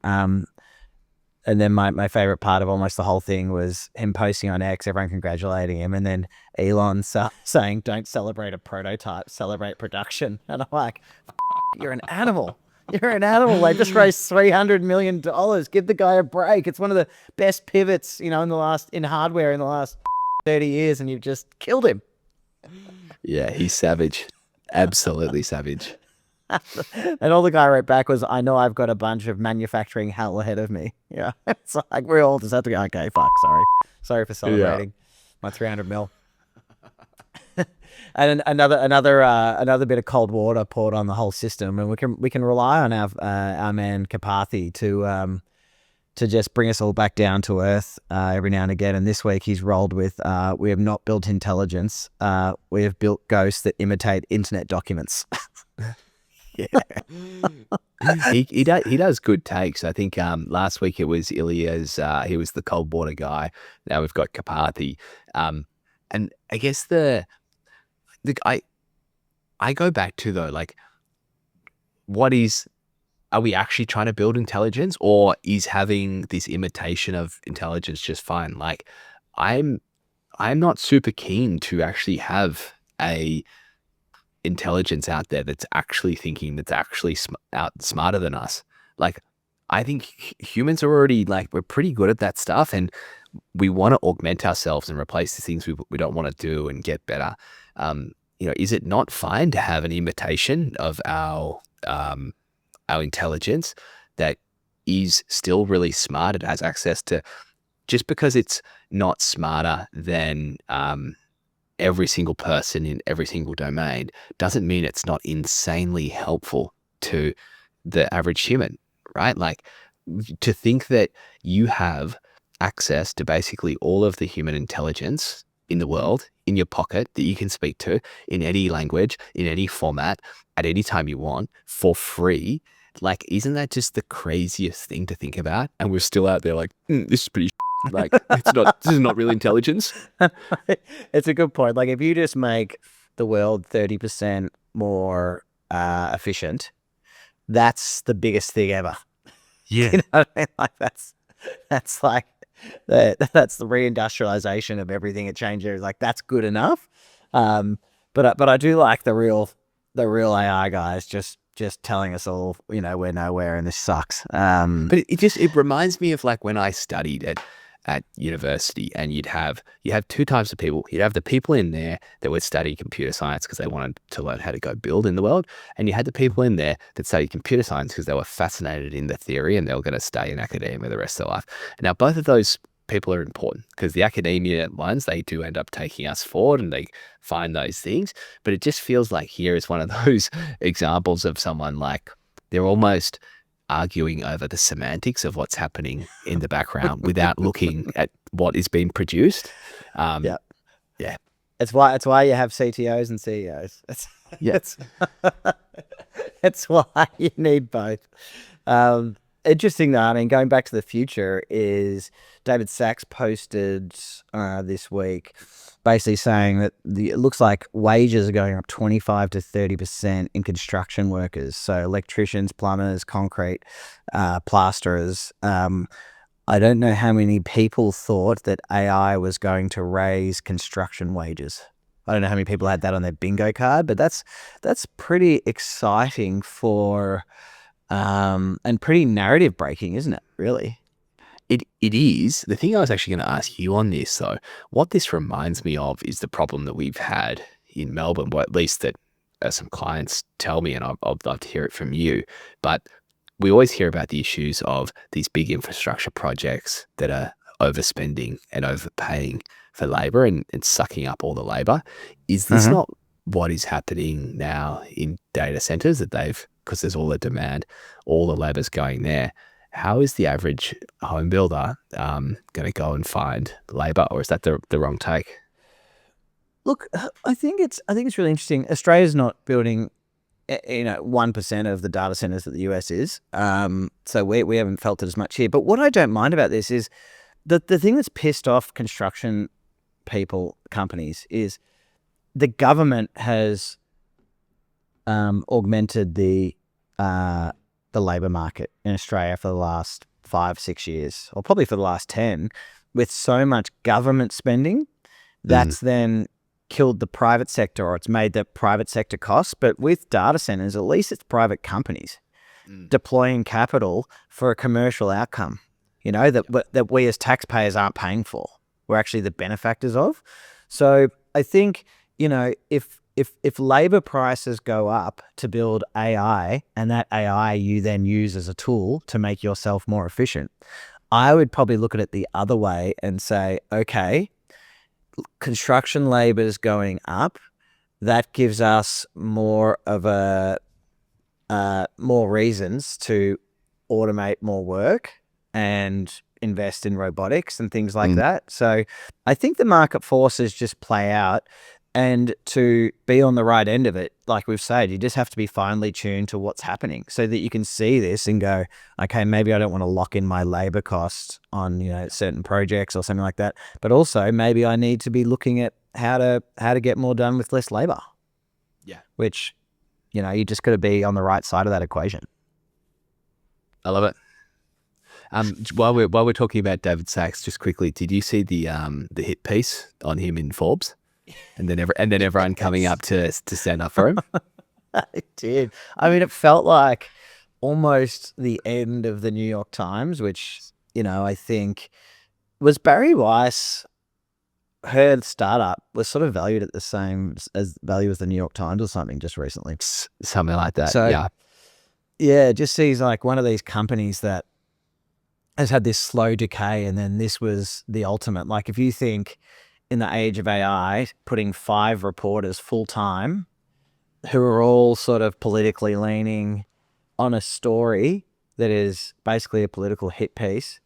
And then my favorite part of almost the whole thing was him posting on X, everyone congratulating him, and then Elon saying, "Don't celebrate a prototype, celebrate production." And I'm like, "You're an animal. You're an animal. They just raised $300 million. Give the guy a break. It's one of the best pivots, in hardware in the last 30 years, and you've just killed him." Yeah, he's savage. Absolutely savage. And all the guy wrote back was, "I know I've got a bunch of manufacturing hell ahead of me." Yeah. It's like we all just have to go, "Okay, fuck, sorry for celebrating my 300 mil." And another bit of cold water poured on the whole system, and we can rely on our man Karpathy to just bring us all back down to earth every now and again. And this week he's rolled with, "We have not built intelligence. We have built ghosts that imitate internet documents." Yeah. he does good takes. I think last week it was Ilya's, he was the cold water guy. Now we've got Karpathy. And I guess I go back to, though, like, are we actually trying to build intelligence, or is having this imitation of intelligence just fine? Like, I'm not super keen to actually have a intelligence out there that's actually thinking, that's actually smarter than us. Like, I think humans are already, like, we're pretty good at that stuff, and we want to augment ourselves and replace the things we don't want to do and get better. Is it not fine to have an imitation of our intelligence that is still really smart and has access to, just because it's not smarter than every single person in every single domain, doesn't mean it's not insanely helpful to the average human, right? Like, to think that you have access to basically all of the human intelligence in the world in your pocket that you can speak to in any language, in any format, at any time you want, for free. Like, isn't that just the craziest thing to think about? And we're still out there like, this is pretty like, this is not real intelligence. It's a good point. Like, if you just make the world 30% more efficient, that's the biggest thing ever. Yeah. You know what I mean? Like, that's like that's the reindustrialization of everything. It changes. Like, that's good enough. But I do like the real AI guys just telling us all, we're nowhere and this sucks. But it reminds me of, like, when I studied at university, and you have two types of people. You'd have the people in there that would study computer science because they wanted to learn how to go build in the world. And you had the people in there that studied computer science because they were fascinated in the theory and they were going to stay in academia the rest of their life. And now both of those people are important, because the academia ones, they do end up taking us forward and they find those things. But it just feels like here is one of those examples of someone, like, they're almost arguing over the semantics of what's happening in the background without looking at what is being produced. Yeah. Yeah. It's why you have CTOs and CEOs. It's why you need both. Interesting though, I mean, going back to the future, is David Sachs posted this week basically saying that it looks like wages are going up 25 to 30% in construction workers. So electricians, plumbers, concrete, plasterers. I don't know how many people thought that AI was going to raise construction wages. I don't know how many people had that on their bingo card, but that's pretty exciting for and pretty narrative breaking, isn't it? Really. It is. The thing I was actually going to ask you on this, though, what this reminds me of is the problem that we've had in Melbourne, or at least that some clients tell me, and I'd love to hear it from you. But we always hear about the issues of these big infrastructure projects that are overspending and overpaying for labor and sucking up all the labor. Is this not what is happening now in data centers, that because there's all the demand, all the labor's going there? How is the average home builder going to go and find labor, or is that the wrong take? Look, I think it's really interesting. Australia's not building, 1% of the data centers that the US is. So we haven't felt it as much here. But what I don't mind about this is the thing that's pissed off construction companies is the government has augmented the labor market in Australia for the last 5-6 years, or probably for the last 10, with so much government spending, that's then killed the private sector, or it's made the private sector costs. But with data centers, at least it's private companies deploying capital for a commercial outcome, that we as taxpayers aren't paying for. We're actually the benefactors of. So I think, if labor prices go up to build AI, and that AI you then use as a tool to make yourself more efficient, I would probably look at it the other way and say, okay, construction labor is going up. That gives us more reasons to automate more work and invest in robotics and things like that. So I think the market forces just play out, and to be on the right end of it, like we've said, you just have to be finely tuned to what's happening so that you can see this and go, okay, maybe I don't want to lock in my labor costs on, certain projects or something like that. But also maybe I need to be looking at how to get more done with less labor. Yeah. Which, you just got to be on the right side of that equation. I love it. While we're talking about David Sachs, just quickly, did you see the hit piece on him in Forbes? And then everyone coming up to stand up for him? I did. I mean, it felt like almost the end of the New York Times, which, I think was Barry Weiss. Her startup was sort of valued at the same value as the New York Times or something just recently. Something like that. So, yeah. It just seems like one of these companies that has had this slow decay, and then this was the ultimate. Like, if you think in the age of AI, putting 5 reporters full time who are all sort of politically leaning on a story that is basically a political hit piece,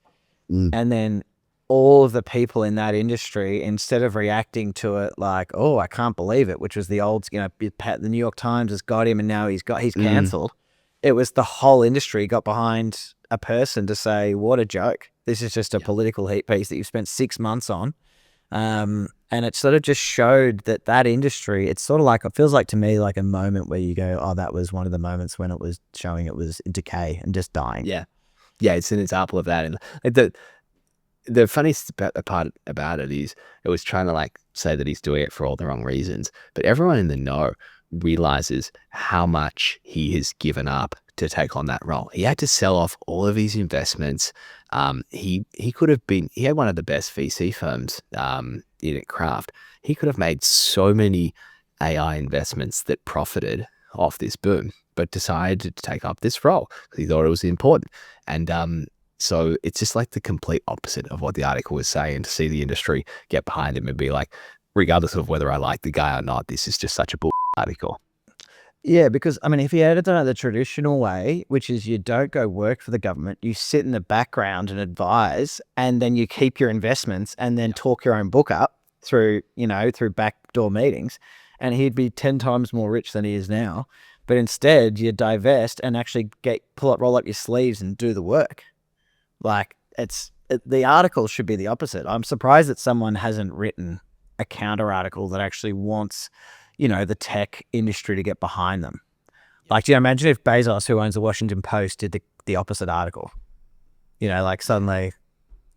and then all of the people in that industry, instead of reacting to it like, oh, I can't believe it, which was the old, the New York Times has got him and now he's cancelled. It was the whole industry got behind a person to say, what a joke. This is just a political hit piece that you've spent 6 months on. And it sort of just showed that industry, it's sort of like, it feels like to me like a moment where you go, oh, that was one of the moments when it was showing it was in decay and just dying. Yeah. Yeah, it's an example of that. And the funniest part about it is it was trying to say that he's doing it for all the wrong reasons, but everyone in the know realizes how much he has given up to take on that role. He had to sell off all of his investments. He had one of the best VC firms in craft. He could have made so many AI investments that profited off this boom, but decided to take up this role because he thought it was important. And so it's just like the complete opposite of what the article was saying, to see the industry get behind him and be like, regardless of whether I like the guy or not, this is just such a bull article. Yeah, because, I mean, if you had it done it the traditional way, which is you don't go work for the government, you sit in the background and advise, and then you keep your investments and then talk your own book up through backdoor meetings, and he'd be 10 times more rich than he is now. But instead, you divest and actually roll up your sleeves and do the work. Like, the article should be the opposite. I'm surprised that someone hasn't written a counter article that actually wants, the tech industry to get behind them. Like, do you imagine if Bezos, who owns the Washington Post, did the opposite article? Suddenly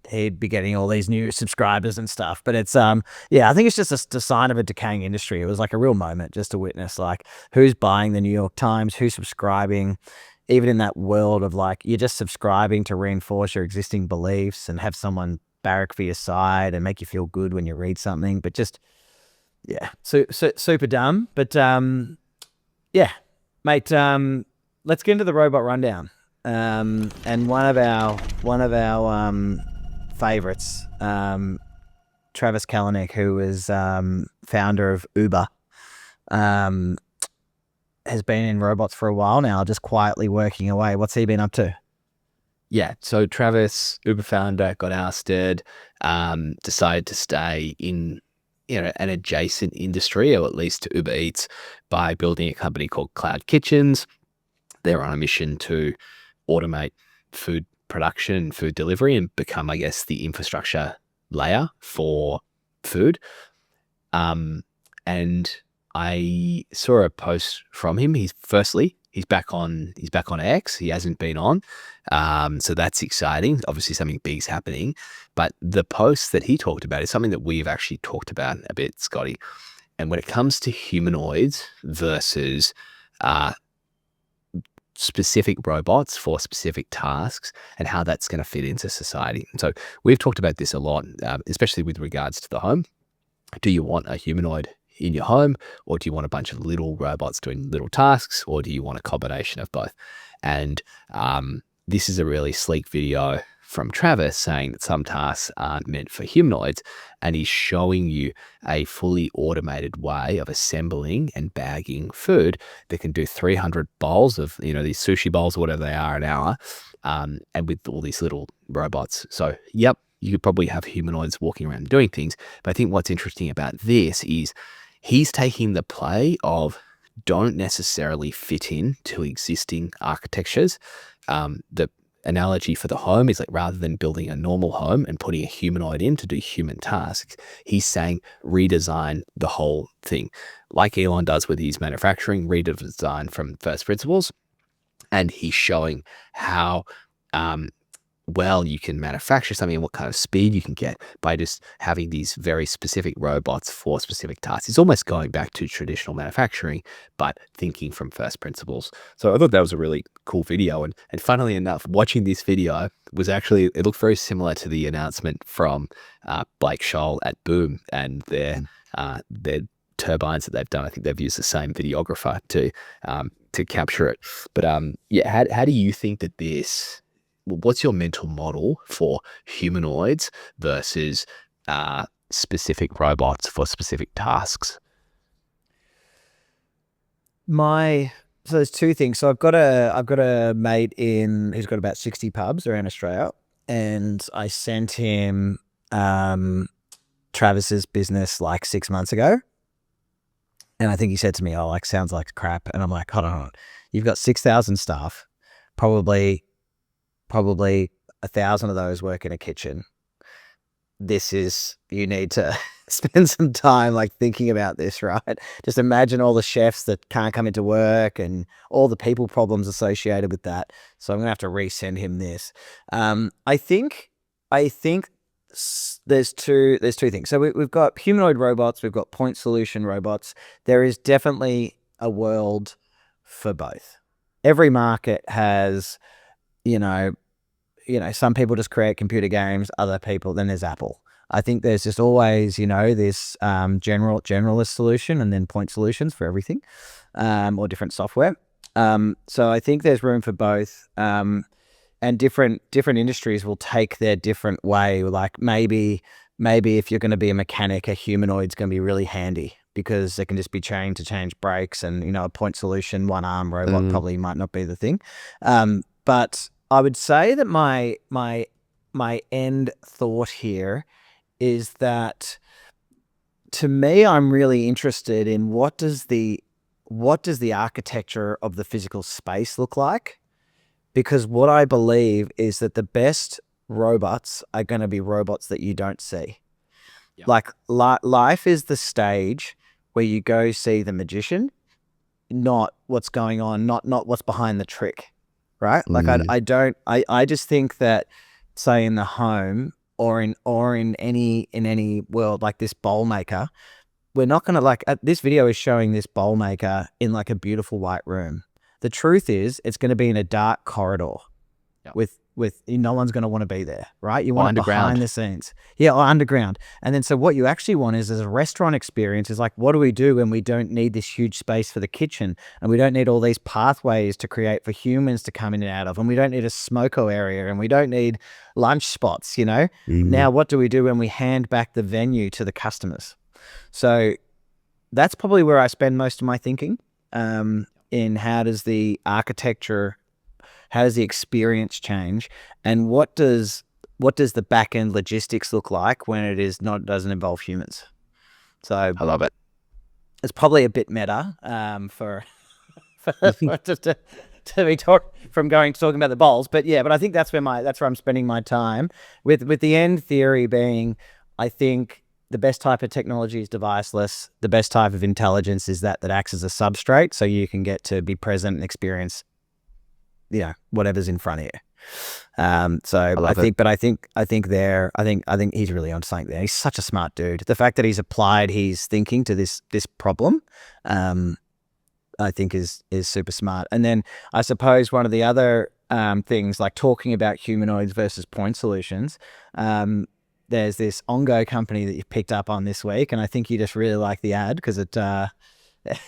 he'd be getting all these new subscribers and stuff. But it's, I think it's just a sign of a decaying industry. It was like a real moment just to witness, like, who's buying the New York Times, who's subscribing, even in that world of like, you're just subscribing to reinforce your existing beliefs and have someone barrack for your side and make you feel good when you read something. But just, so super dumb. But mate, let's get into the robot rundown. And one of our favorites, Travis Kalanick, who is founder of Uber, has been in robots for a while now, just quietly working away. What's he been up to? Yeah, so Travis, Uber founder, got ousted, decided to stay in an adjacent industry, or at least to Uber Eats, by building a company called Cloud Kitchens. They're on a mission to automate food production, food delivery, and become, I guess, the infrastructure layer for food. And I saw a post from him. He's He's back on X. He hasn't been on. So that's exciting. Obviously something big's happening. But the post that he talked about is something that we've actually talked about a bit, Scotty. And when it comes to humanoids versus specific robots for specific tasks and how that's going to fit into society. And so we've talked about this a lot, especially with regards to the home. Do you want a humanoid in your home, or do you want a bunch of little robots doing little tasks, or do you want a combination of both? And this is a really sleek video from Travis saying that some tasks aren't meant for humanoids, and he's showing you a fully automated way of assembling and bagging food that can do 300 bowls of, these sushi bowls or whatever they are an hour, and with all these little robots. So, yep, you could probably have humanoids walking around doing things. But I think what's interesting about this is he's taking the play of don't necessarily fit in to existing architectures. The analogy for the home is like, rather than building a normal home and putting a humanoid in to do human tasks, he's saying redesign the whole thing. Like Elon does with his manufacturing, redesign from first principles. And he's showing how well you can manufacture something and what kind of speed you can get by just having these very specific robots for specific tasks. It's almost going back to traditional manufacturing, but thinking from first principles. So I thought that was a really cool video. And funnily enough, watching this video was actually, it looked very similar to the announcement from Blake Scholl at Boom and their turbines that they've done. I think they've used the same videographer to capture it. But how do you think that this, what's your mental model for humanoids versus specific robots for specific tasks? So there's two things. So I've got a mate who's got about 60 pubs around Australia, and I sent him Travis's business like 6 months ago. And I think he said to me, "Oh, like sounds like crap." And I'm like, hold on. You've got 6,000 staff, probably 1,000 of those work in a kitchen. You need to spend some time like thinking about this, right? Just imagine all the chefs that can't come into work and all the people problems associated with that. So I'm gonna have to resend him this. I think there's two things. So we've got humanoid robots, we've got point solution robots. There is definitely a world for both. Every market has, some people just create computer games, other people, then there's Apple. I think there's just always, this generalist solution and then point solutions for everything, or different software. So I think there's room for both. And different industries will take their different way. Like maybe if you're going to be a mechanic, a humanoid's going to be really handy because it can just be trained to change brakes, and a point solution, one arm robot probably might not be the thing. But I would say that my end thought here is that, to me, I'm really interested in what does the architecture of the physical space look like? Because what I believe is that the best robots are going to be robots that you don't see. Yep. Like life is the stage where you go see the magician, not what's going on, not what's behind the trick, right? Like I just think that, say in the home or in any world, like this bowl maker, we're not going to this video is showing this bowl maker in like a beautiful white room. The truth is, it's going to be in a dark corridor. Yep. with no one's going to want to be there, right? You want it behind the scenes. Yeah, or underground. And then so what you actually want is a restaurant experience is like, what do we do when we don't need this huge space for the kitchen, and we don't need all these pathways to create for humans to come in and out of, and we don't need a smoko area, and we don't need lunch spots, Now what do we do when we hand back the venue to the customers? So that's probably where I spend most of my thinking, in how does the architecture, how does the experience change, and what does the back end logistics look like when it doesn't involve humans? So I love it. It's probably a bit meta for just to be talking about the bowls, but I think that's where I'm spending my time with the end theory being, I think the best type of technology is deviceless. The best type of intelligence is that acts as a substrate, so you can get to be present and experience, whatever's in front of you. So I think he's really on something there. He's such a smart dude. The fact that he's applied his thinking to this problem, I think is super smart. And then I suppose one of the other things, like talking about humanoids versus point solutions, there's this Ongo company that you picked up on this week, and I think you just really like the ad because it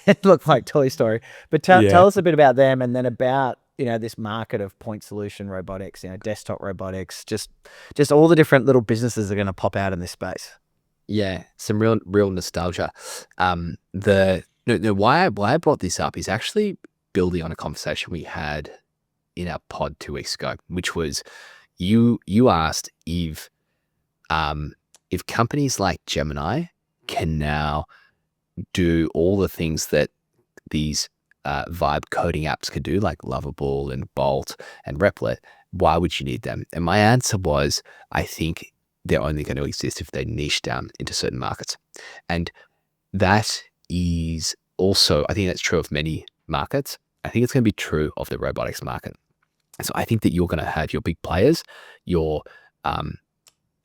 it looked like Toy Story. But tell us a bit about them, and then about this market of point solution robotics, desktop robotics, just all the different little businesses are going to pop out in this space. Yeah, some real nostalgia. Why I brought this up is actually building on a conversation we had in our pod 2 weeks ago, which was you asked if companies like Gemini can now do all the things that these vibe coding apps could do, like Lovable and Bolt and Replit, why would you need them? And my answer was, I think they're only going to exist if they niche down into certain markets. And that is also, I think that's true of many markets. I think it's going to be true of the robotics market. So I think that you're going to have your big players, your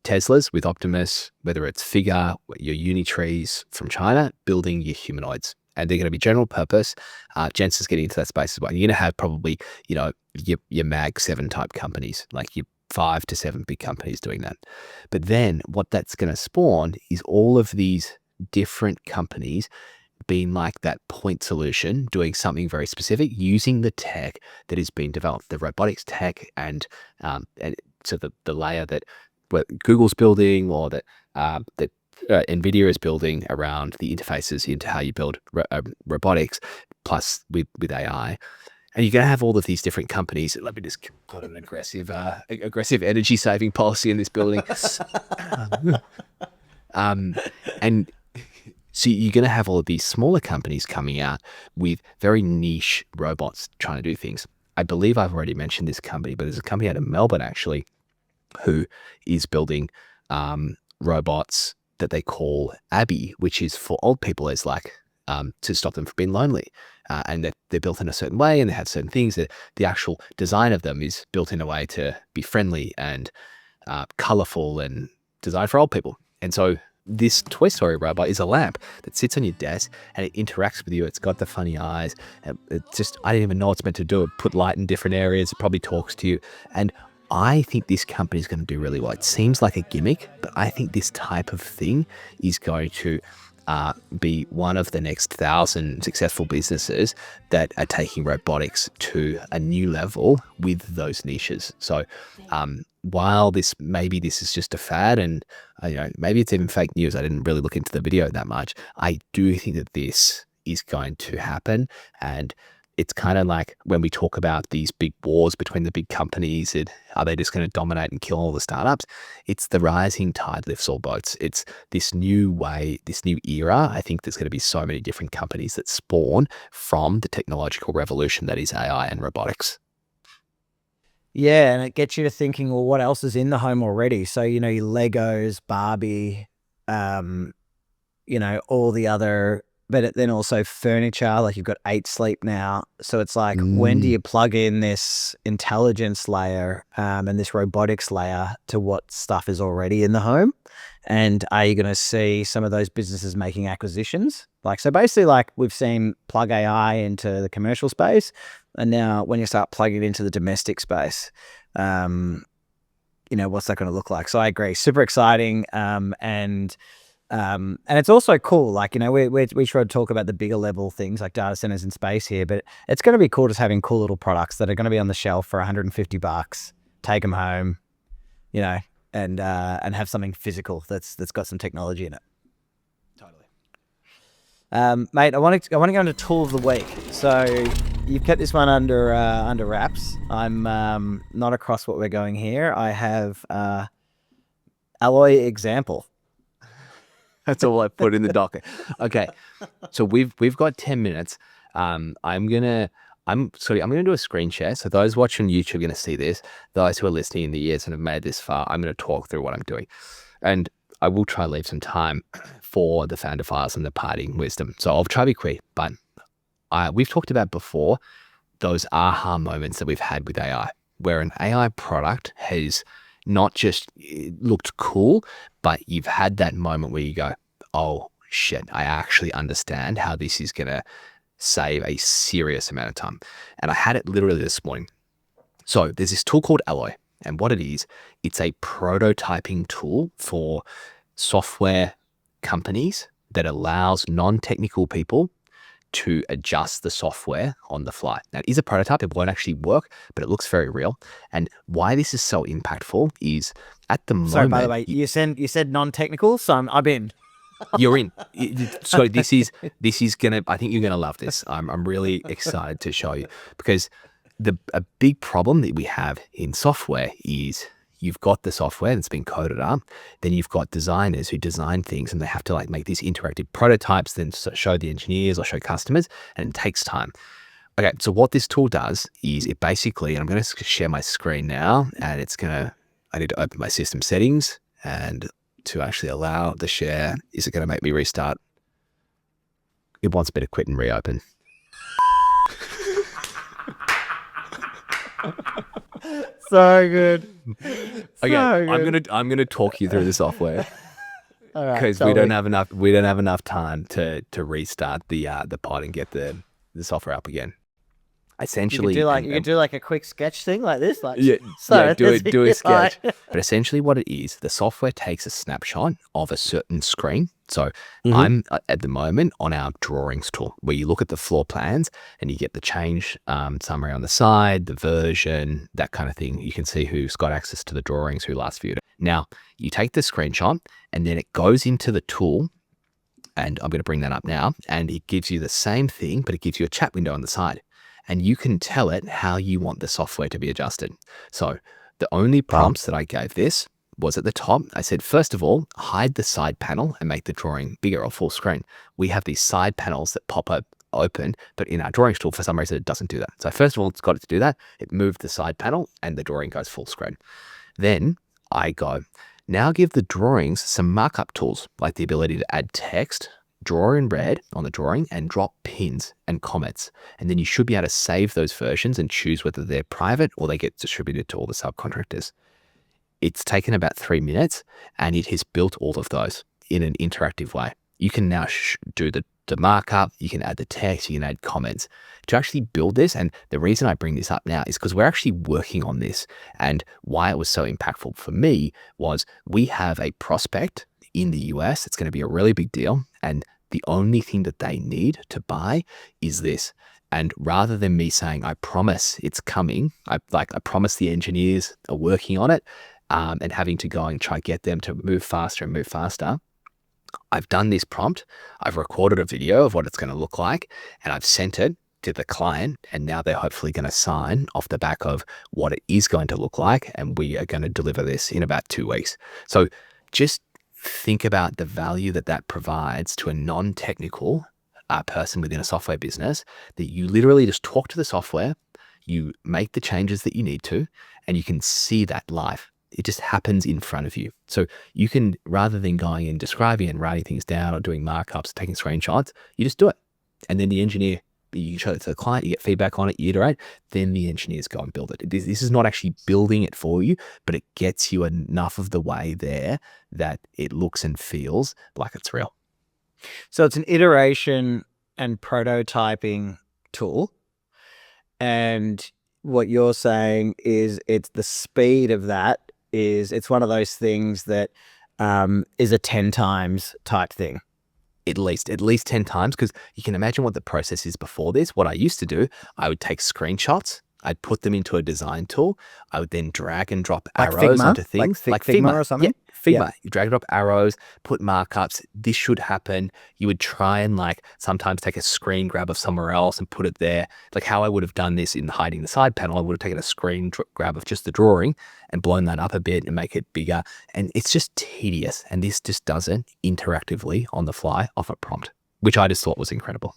Teslas with Optimus, whether it's Figure, your Unitrees from China, building your humanoids. And they're going to be general purpose. Jensen's getting into that space as well. You're going to have probably, your Mag 7 type companies, like your 5 to 7 big companies doing that. But then what that's going to spawn is all of these different companies being like that point solution, doing something very specific, using the tech that is being developed, the robotics tech, and so the layer that Google's building, or that NVIDIA is building around the interfaces into how you build robotics, plus with AI. And you're going to have all of these different companies. Let me just put an aggressive energy saving policy in this building. And so you're going to have all of these smaller companies coming out with very niche robots trying to do things. I believe I've already mentioned this company, but there's a company out of Melbourne actually who is building robots that they call Abby, which is for old people, as like to stop them from being lonely. And they're built in a certain way, and they have certain things that the actual design of them is built in a way to be friendly and colorful and designed for old people. And so this Toy Story robot is a lamp that sits on your desk and it interacts with you. It's got the funny eyes. It just, I didn't even know what it's meant to do. It put light in different areas. It probably talks to you. And I think this company is going to do really well. It seems like a gimmick, but I think this type of thing is going to be one of the next 1,000 successful businesses that are taking robotics to a new level with those niches. So while this is just a fad, and maybe it's even fake news, I didn't really look into the video that much, I do think that this is going to happen. And it's kind of like when we talk about these big wars between the big companies, are they just going to dominate and kill all the startups? It's the rising tide lifts all boats. It's this new way, this new era. I think there's going to be so many different companies that spawn from the technological revolution that is AI and robotics. Yeah, and it gets you to thinking, well, what else is in the home already? So, your Legos, Barbie, all the other, but then also furniture, like you've got 8 Sleep now. So it's like, when do you plug in this intelligence layer and this robotics layer to what stuff is already in the home? And are you going to see some of those businesses making acquisitions? So basically, like we've seen plug AI into the commercial space, and now when you start plugging it into the domestic space, what's that going to look like? So I agree, super exciting. And it's also cool. We try to talk about the bigger level things like data centers in space here, but it's going to be cool just having cool little products that are going to be on the shelf for $150. Take them home, and have something physical that's got some technology in it. Totally. Mate, I want to go into tool of the week. So you've kept this one under wraps. I'm not across what we're going here. I have alloy example. That's all I put in the docket. Okay, so we've got 10 minutes. I'm gonna do a screen share. So those watching YouTube are gonna see this. Those who are listening in the ears and have made this far, I'm gonna talk through what I'm doing. And I will try to leave some time for the founder files and the parting wisdom. So I'll try to be quick, but we've talked about before those aha moments that we've had with AI, where an AI product has not just looked cool, but you've had that moment where you go, oh shit, I actually understand how this is going to save a serious amount of time. And I had it literally this morning. So there's this tool called Alloy. And what it is, it's a prototyping tool for software companies that allows non-technical people to adjust the software on the fly. Now, it is a prototype. It won't actually work, but it looks very real. And why this is so impactful is at the moment... Sorry, by the way, you said non-technical, so I'm in. You're in. So this is gonna, I think you're gonna love this. I'm really excited to show you, because a big problem that we have in software is you've got the software that's been coded up, then you've got designers who design things and they have to like make these interactive prototypes, then show the engineers or show customers, and it takes time. Okay, so what this tool does is it basically, and I'm going to share my screen now, and I need to open my system settings, and to actually allow the share, is it going to make me restart? It wants me to quit and reopen. So good. Okay, So good. I'm gonna talk you through the software All right, because we don't have enough time to restart the pod and get the software up again. Essentially, you could do like a quick sketch thing like this, like do a sketch. But essentially, what it is, the software takes a snapshot of a certain screen. So I'm at the moment on our drawings tool, where you look at the floor plans and you get the change summary on the side, the version, that kind of thing. You can see who's got access to the drawings, who last viewed it. Now you take the screenshot and then it goes into the tool. And I'm going to bring that up now, and it gives you the same thing, but it gives you a chat window on the side. And you can tell it how you want the software to be adjusted. So the only prompts that I gave this was at the top. I said, first of all, hide the side panel and make the drawing bigger or full screen. We have these side panels that pop up open, but in our drawings tool, for some reason, it doesn't do that. So first of all, it's got it to do that. It moved the side panel and the drawing goes full screen. Then I go, now give the drawings some markup tools, like the ability to add text, draw in red on the drawing, and drop pins and comments. And then you should be able to save those versions and choose whether they're private or they get distributed to all the subcontractors. It's taken about 3 minutes and it has built all of those in an interactive way. You can now do the markup, you can add the text, you can add comments to actually build this. And the reason I bring this up now is because we're actually working on this, and why it was so impactful for me was we have a prospect in the US. It's going to be a really big deal. And the only thing that they need to buy is this. And rather than me saying, I promise it's coming, I promise the engineers are working on it, and having to go and try get them to move faster and move faster, I've done this prompt. I've recorded a video of what it's going to look like, and I've sent it to the client, and now they're hopefully going to sign off the back of what it is going to look like. And we are going to deliver this in about 2 weeks. So just think about the value that that provides to a non-technical person within a software business, that you literally just talk to the software, you make the changes that you need to, and you can see that live. It just happens in front of you. So you can, rather than going and describing and writing things down or doing markups, taking screenshots, you just do it. And then the engineer, you show it to the client, you get feedback on it, you iterate, then the engineers go and build it. This is not actually building it for you, but it gets you enough of the way there that it looks and feels like it's real. So it's an iteration and prototyping tool. And what you're saying is it's the speed of that it's one of those things that is a 10 times type thing. At least 10 times, because you can imagine what the process is before this. What I used to do, I would take screenshots, I'd put them into a design tool, I would then drag and drop arrows onto things. Like Figma or something? Yeah, Figma. Yeah. You drag and drop arrows, put markups, this should happen. You would try and sometimes take a screen grab of somewhere else and put it there. Like how I would have done this in hiding the side panel, I would have taken a screen grab of just the drawing and blown that up a bit and make it bigger. And it's just tedious. And this just does it interactively on the fly off a prompt, which I just thought was incredible.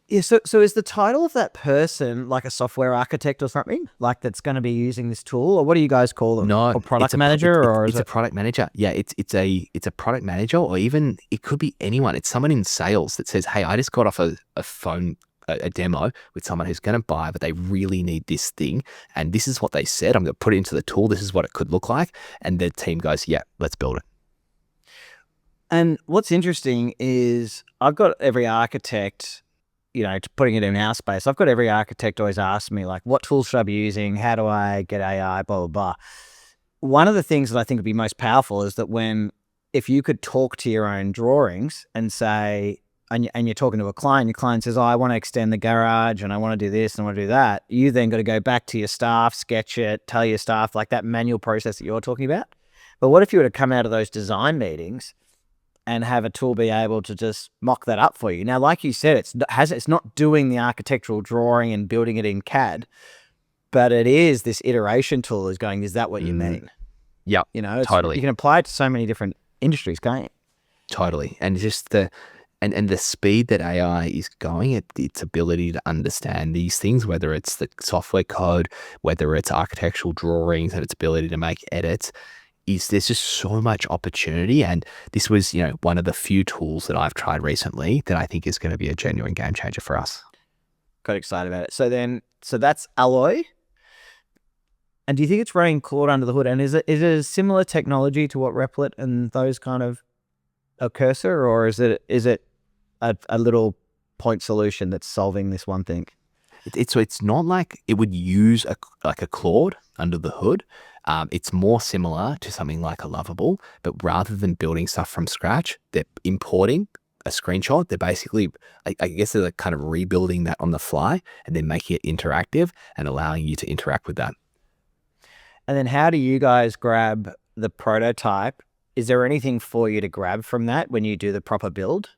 Yeah, so is the title of that person like a software architect or something? Like that's going to be using this tool, or what do you guys call them? No, Or product manager, or is it's a it? product manager. Yeah, it's a product manager, or even it could be anyone. It's someone in sales that says, "Hey, I just got off a phone a demo with someone who's going to buy, but they really need this thing, and this is what they said. I'm going to put it into the tool. This is what it could look like." And the team goes, "Yeah, let's build it." And what's interesting is I've got every architect, putting it in our space. I've got every architect always ask me like, what tools should I be using? How do I get AI? Blah blah blah. One of the things that I think would be most powerful is that if you could talk to your own drawings and say, and you're talking to a client, your client says, "Oh, I want to extend the garage and I want to do this and I want to do that." You then got to go back to your staff, sketch it, tell your staff, like that manual process that you're talking about. But what if you were to come out of those design meetings and have a tool be able to just mock that up for you? Now, like you said, it's not doing the architectural drawing and building it in CAD, but it is this iteration tool is going, is that what you mean? Yep, You totally. can apply it to so many different industries, can't you? Totally. And just and the speed that AI is going, its ability to understand these things, whether it's the software code, whether it's architectural drawings, and its ability to make edits, is there's just so much opportunity. And this was, one of the few tools that I've tried recently that I think is going to be a genuine game changer for us. Got excited about it. So that's Alloy. And do you think it's running Claude under the hood? And is it a similar technology to what Replit and those kind of a cursor, or is it a little point solution that's solving this one thing? So it's not like it would use like a Claude under the hood. It's more similar to something like a Lovable, but rather than building stuff from scratch, they're importing a screenshot. They're basically, I guess they're like kind of rebuilding that on the fly and then making it interactive and allowing you to interact with that. And then how do you guys grab the prototype? Is there anything for you to grab from that when you do the proper build?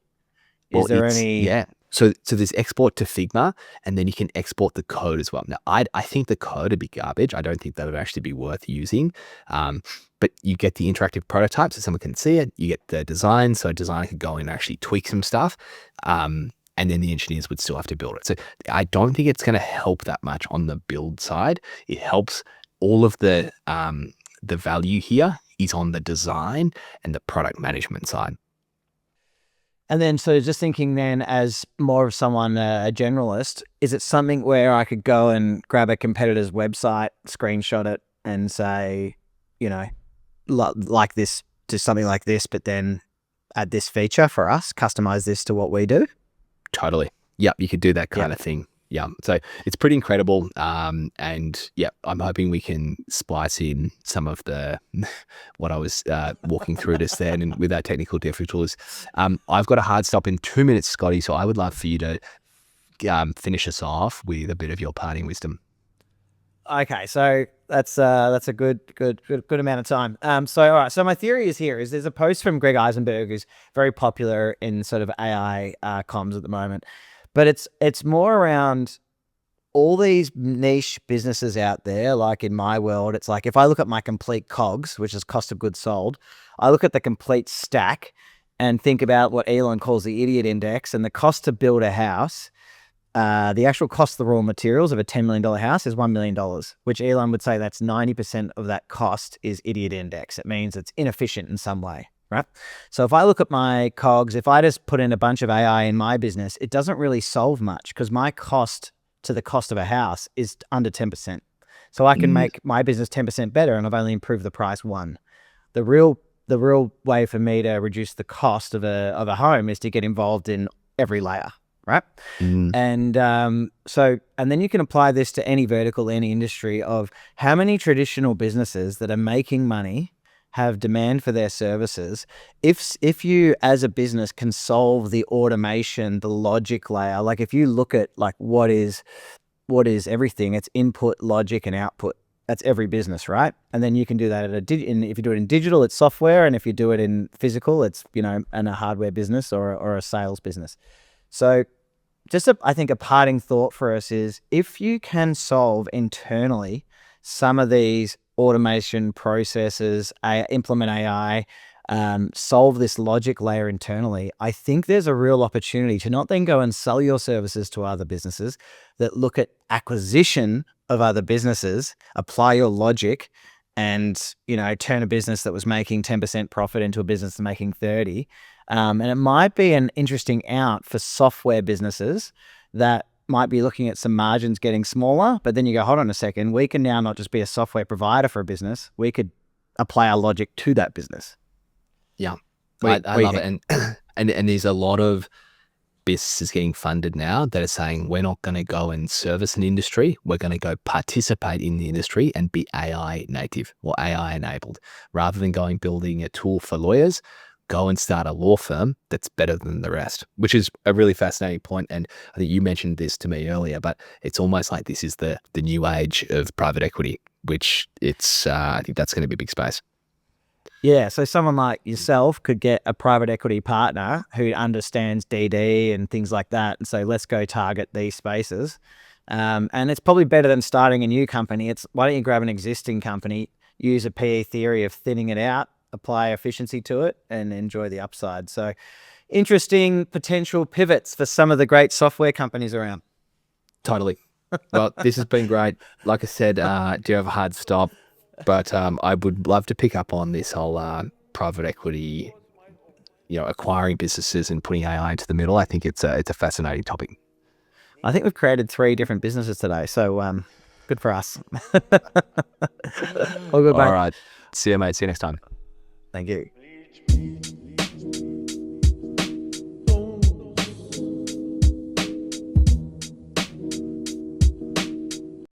Well, Is there any? yeah. So there's export to Figma, and then you can export the code as well. Now, I think the code would be garbage. I don't think that would actually be worth using. But you get the interactive prototype, so someone can see it. You get the design, so a designer could go in and actually tweak some stuff. And then the engineers would still have to build it. So I don't think it's going to help that much on the build side. It helps all of the value here is on the design and the product management side. And then, so just thinking then as more of someone, a generalist, is it something where I could go and grab a competitor's website, screenshot it and say, like this, do something like this, but then add this feature for us, customize this to what we do? Totally. Yep. You could do that kind of thing. Yeah. So it's pretty incredible. And yeah, I'm hoping we can splice in some of the, what I was walking through just then and with our technical difficulties. I've got a hard stop in 2 minutes, Scotty. So I would love for you to finish us off with a bit of your parting wisdom. Okay. So that's a good amount of time. So, all right. So my theory is there's a post from Greg Eisenberg who's very popular in sort of AI comms at the moment. But it's more around all these niche businesses out there. Like in my world, it's like if I look at my complete COGS, which is cost of goods sold, I look at the complete stack and think about what Elon calls the idiot index, and the cost to build a house, the actual cost of the raw materials of a $10 million house is $1 million, which Elon would say that's 90% of that cost is idiot index. It means it's inefficient in some way. Right. So if I look at my COGS, if I just put in a bunch of AI in my business, it doesn't really solve much because my cost to the cost of a house is under 10%. So I can make my business 10% better and I've only improved the price one. The real way for me to reduce the cost of a home is to get involved in every layer. Right. And and then you can apply this to any vertical, any industry of how many traditional businesses that are making money have demand for their services. If you as a business can solve the automation, the logic layer, like if you look at like what is everything, it's input, logic, and output. That's every business, right? And then you can do that if you do it in digital, it's software, and if you do it in physical, it's in a hardware business or a sales business. So just I think a parting thought for us is if you can solve internally some of these automation processes, implement AI, solve this logic layer internally, I think there's a real opportunity to not then go and sell your services to other businesses, that look at acquisition of other businesses, apply your logic, and turn a business that was making 10% profit into a business that's making 30. And it might be an interesting out for software businesses that might be looking at some margins getting smaller, but then you go, hold on a second, we can now not just be a software provider for a business, we could apply our logic to that business. Yeah, I love it. And there's a lot of businesses getting funded now that are saying, we're not going to go and service an industry. We're going to go participate in the industry and be AI native or AI enabled. Rather than going building a tool for lawyers, go and start a law firm that's better than the rest, which is a really fascinating point. And I think you mentioned this to me earlier, but it's almost like this is the new age of private equity, which I think that's going to be a big space. Yeah, so someone like yourself could get a private equity partner who understands DD and things like that, and so let's go target these spaces. And it's probably better than starting a new company. It's, why don't you grab an existing company, use a PE theory of thinning it out, apply efficiency to it, and enjoy the upside. So interesting potential pivots for some of the great software companies around. Totally. Well, this has been great. Like I said, do you have a hard stop? But I would love to pick up on this whole private equity, acquiring businesses and putting AI into the middle. I think it's a fascinating topic. I think we've created 3 different businesses today, so good for us. All good, mate. All right. See you, mate. See you next time. Thank you.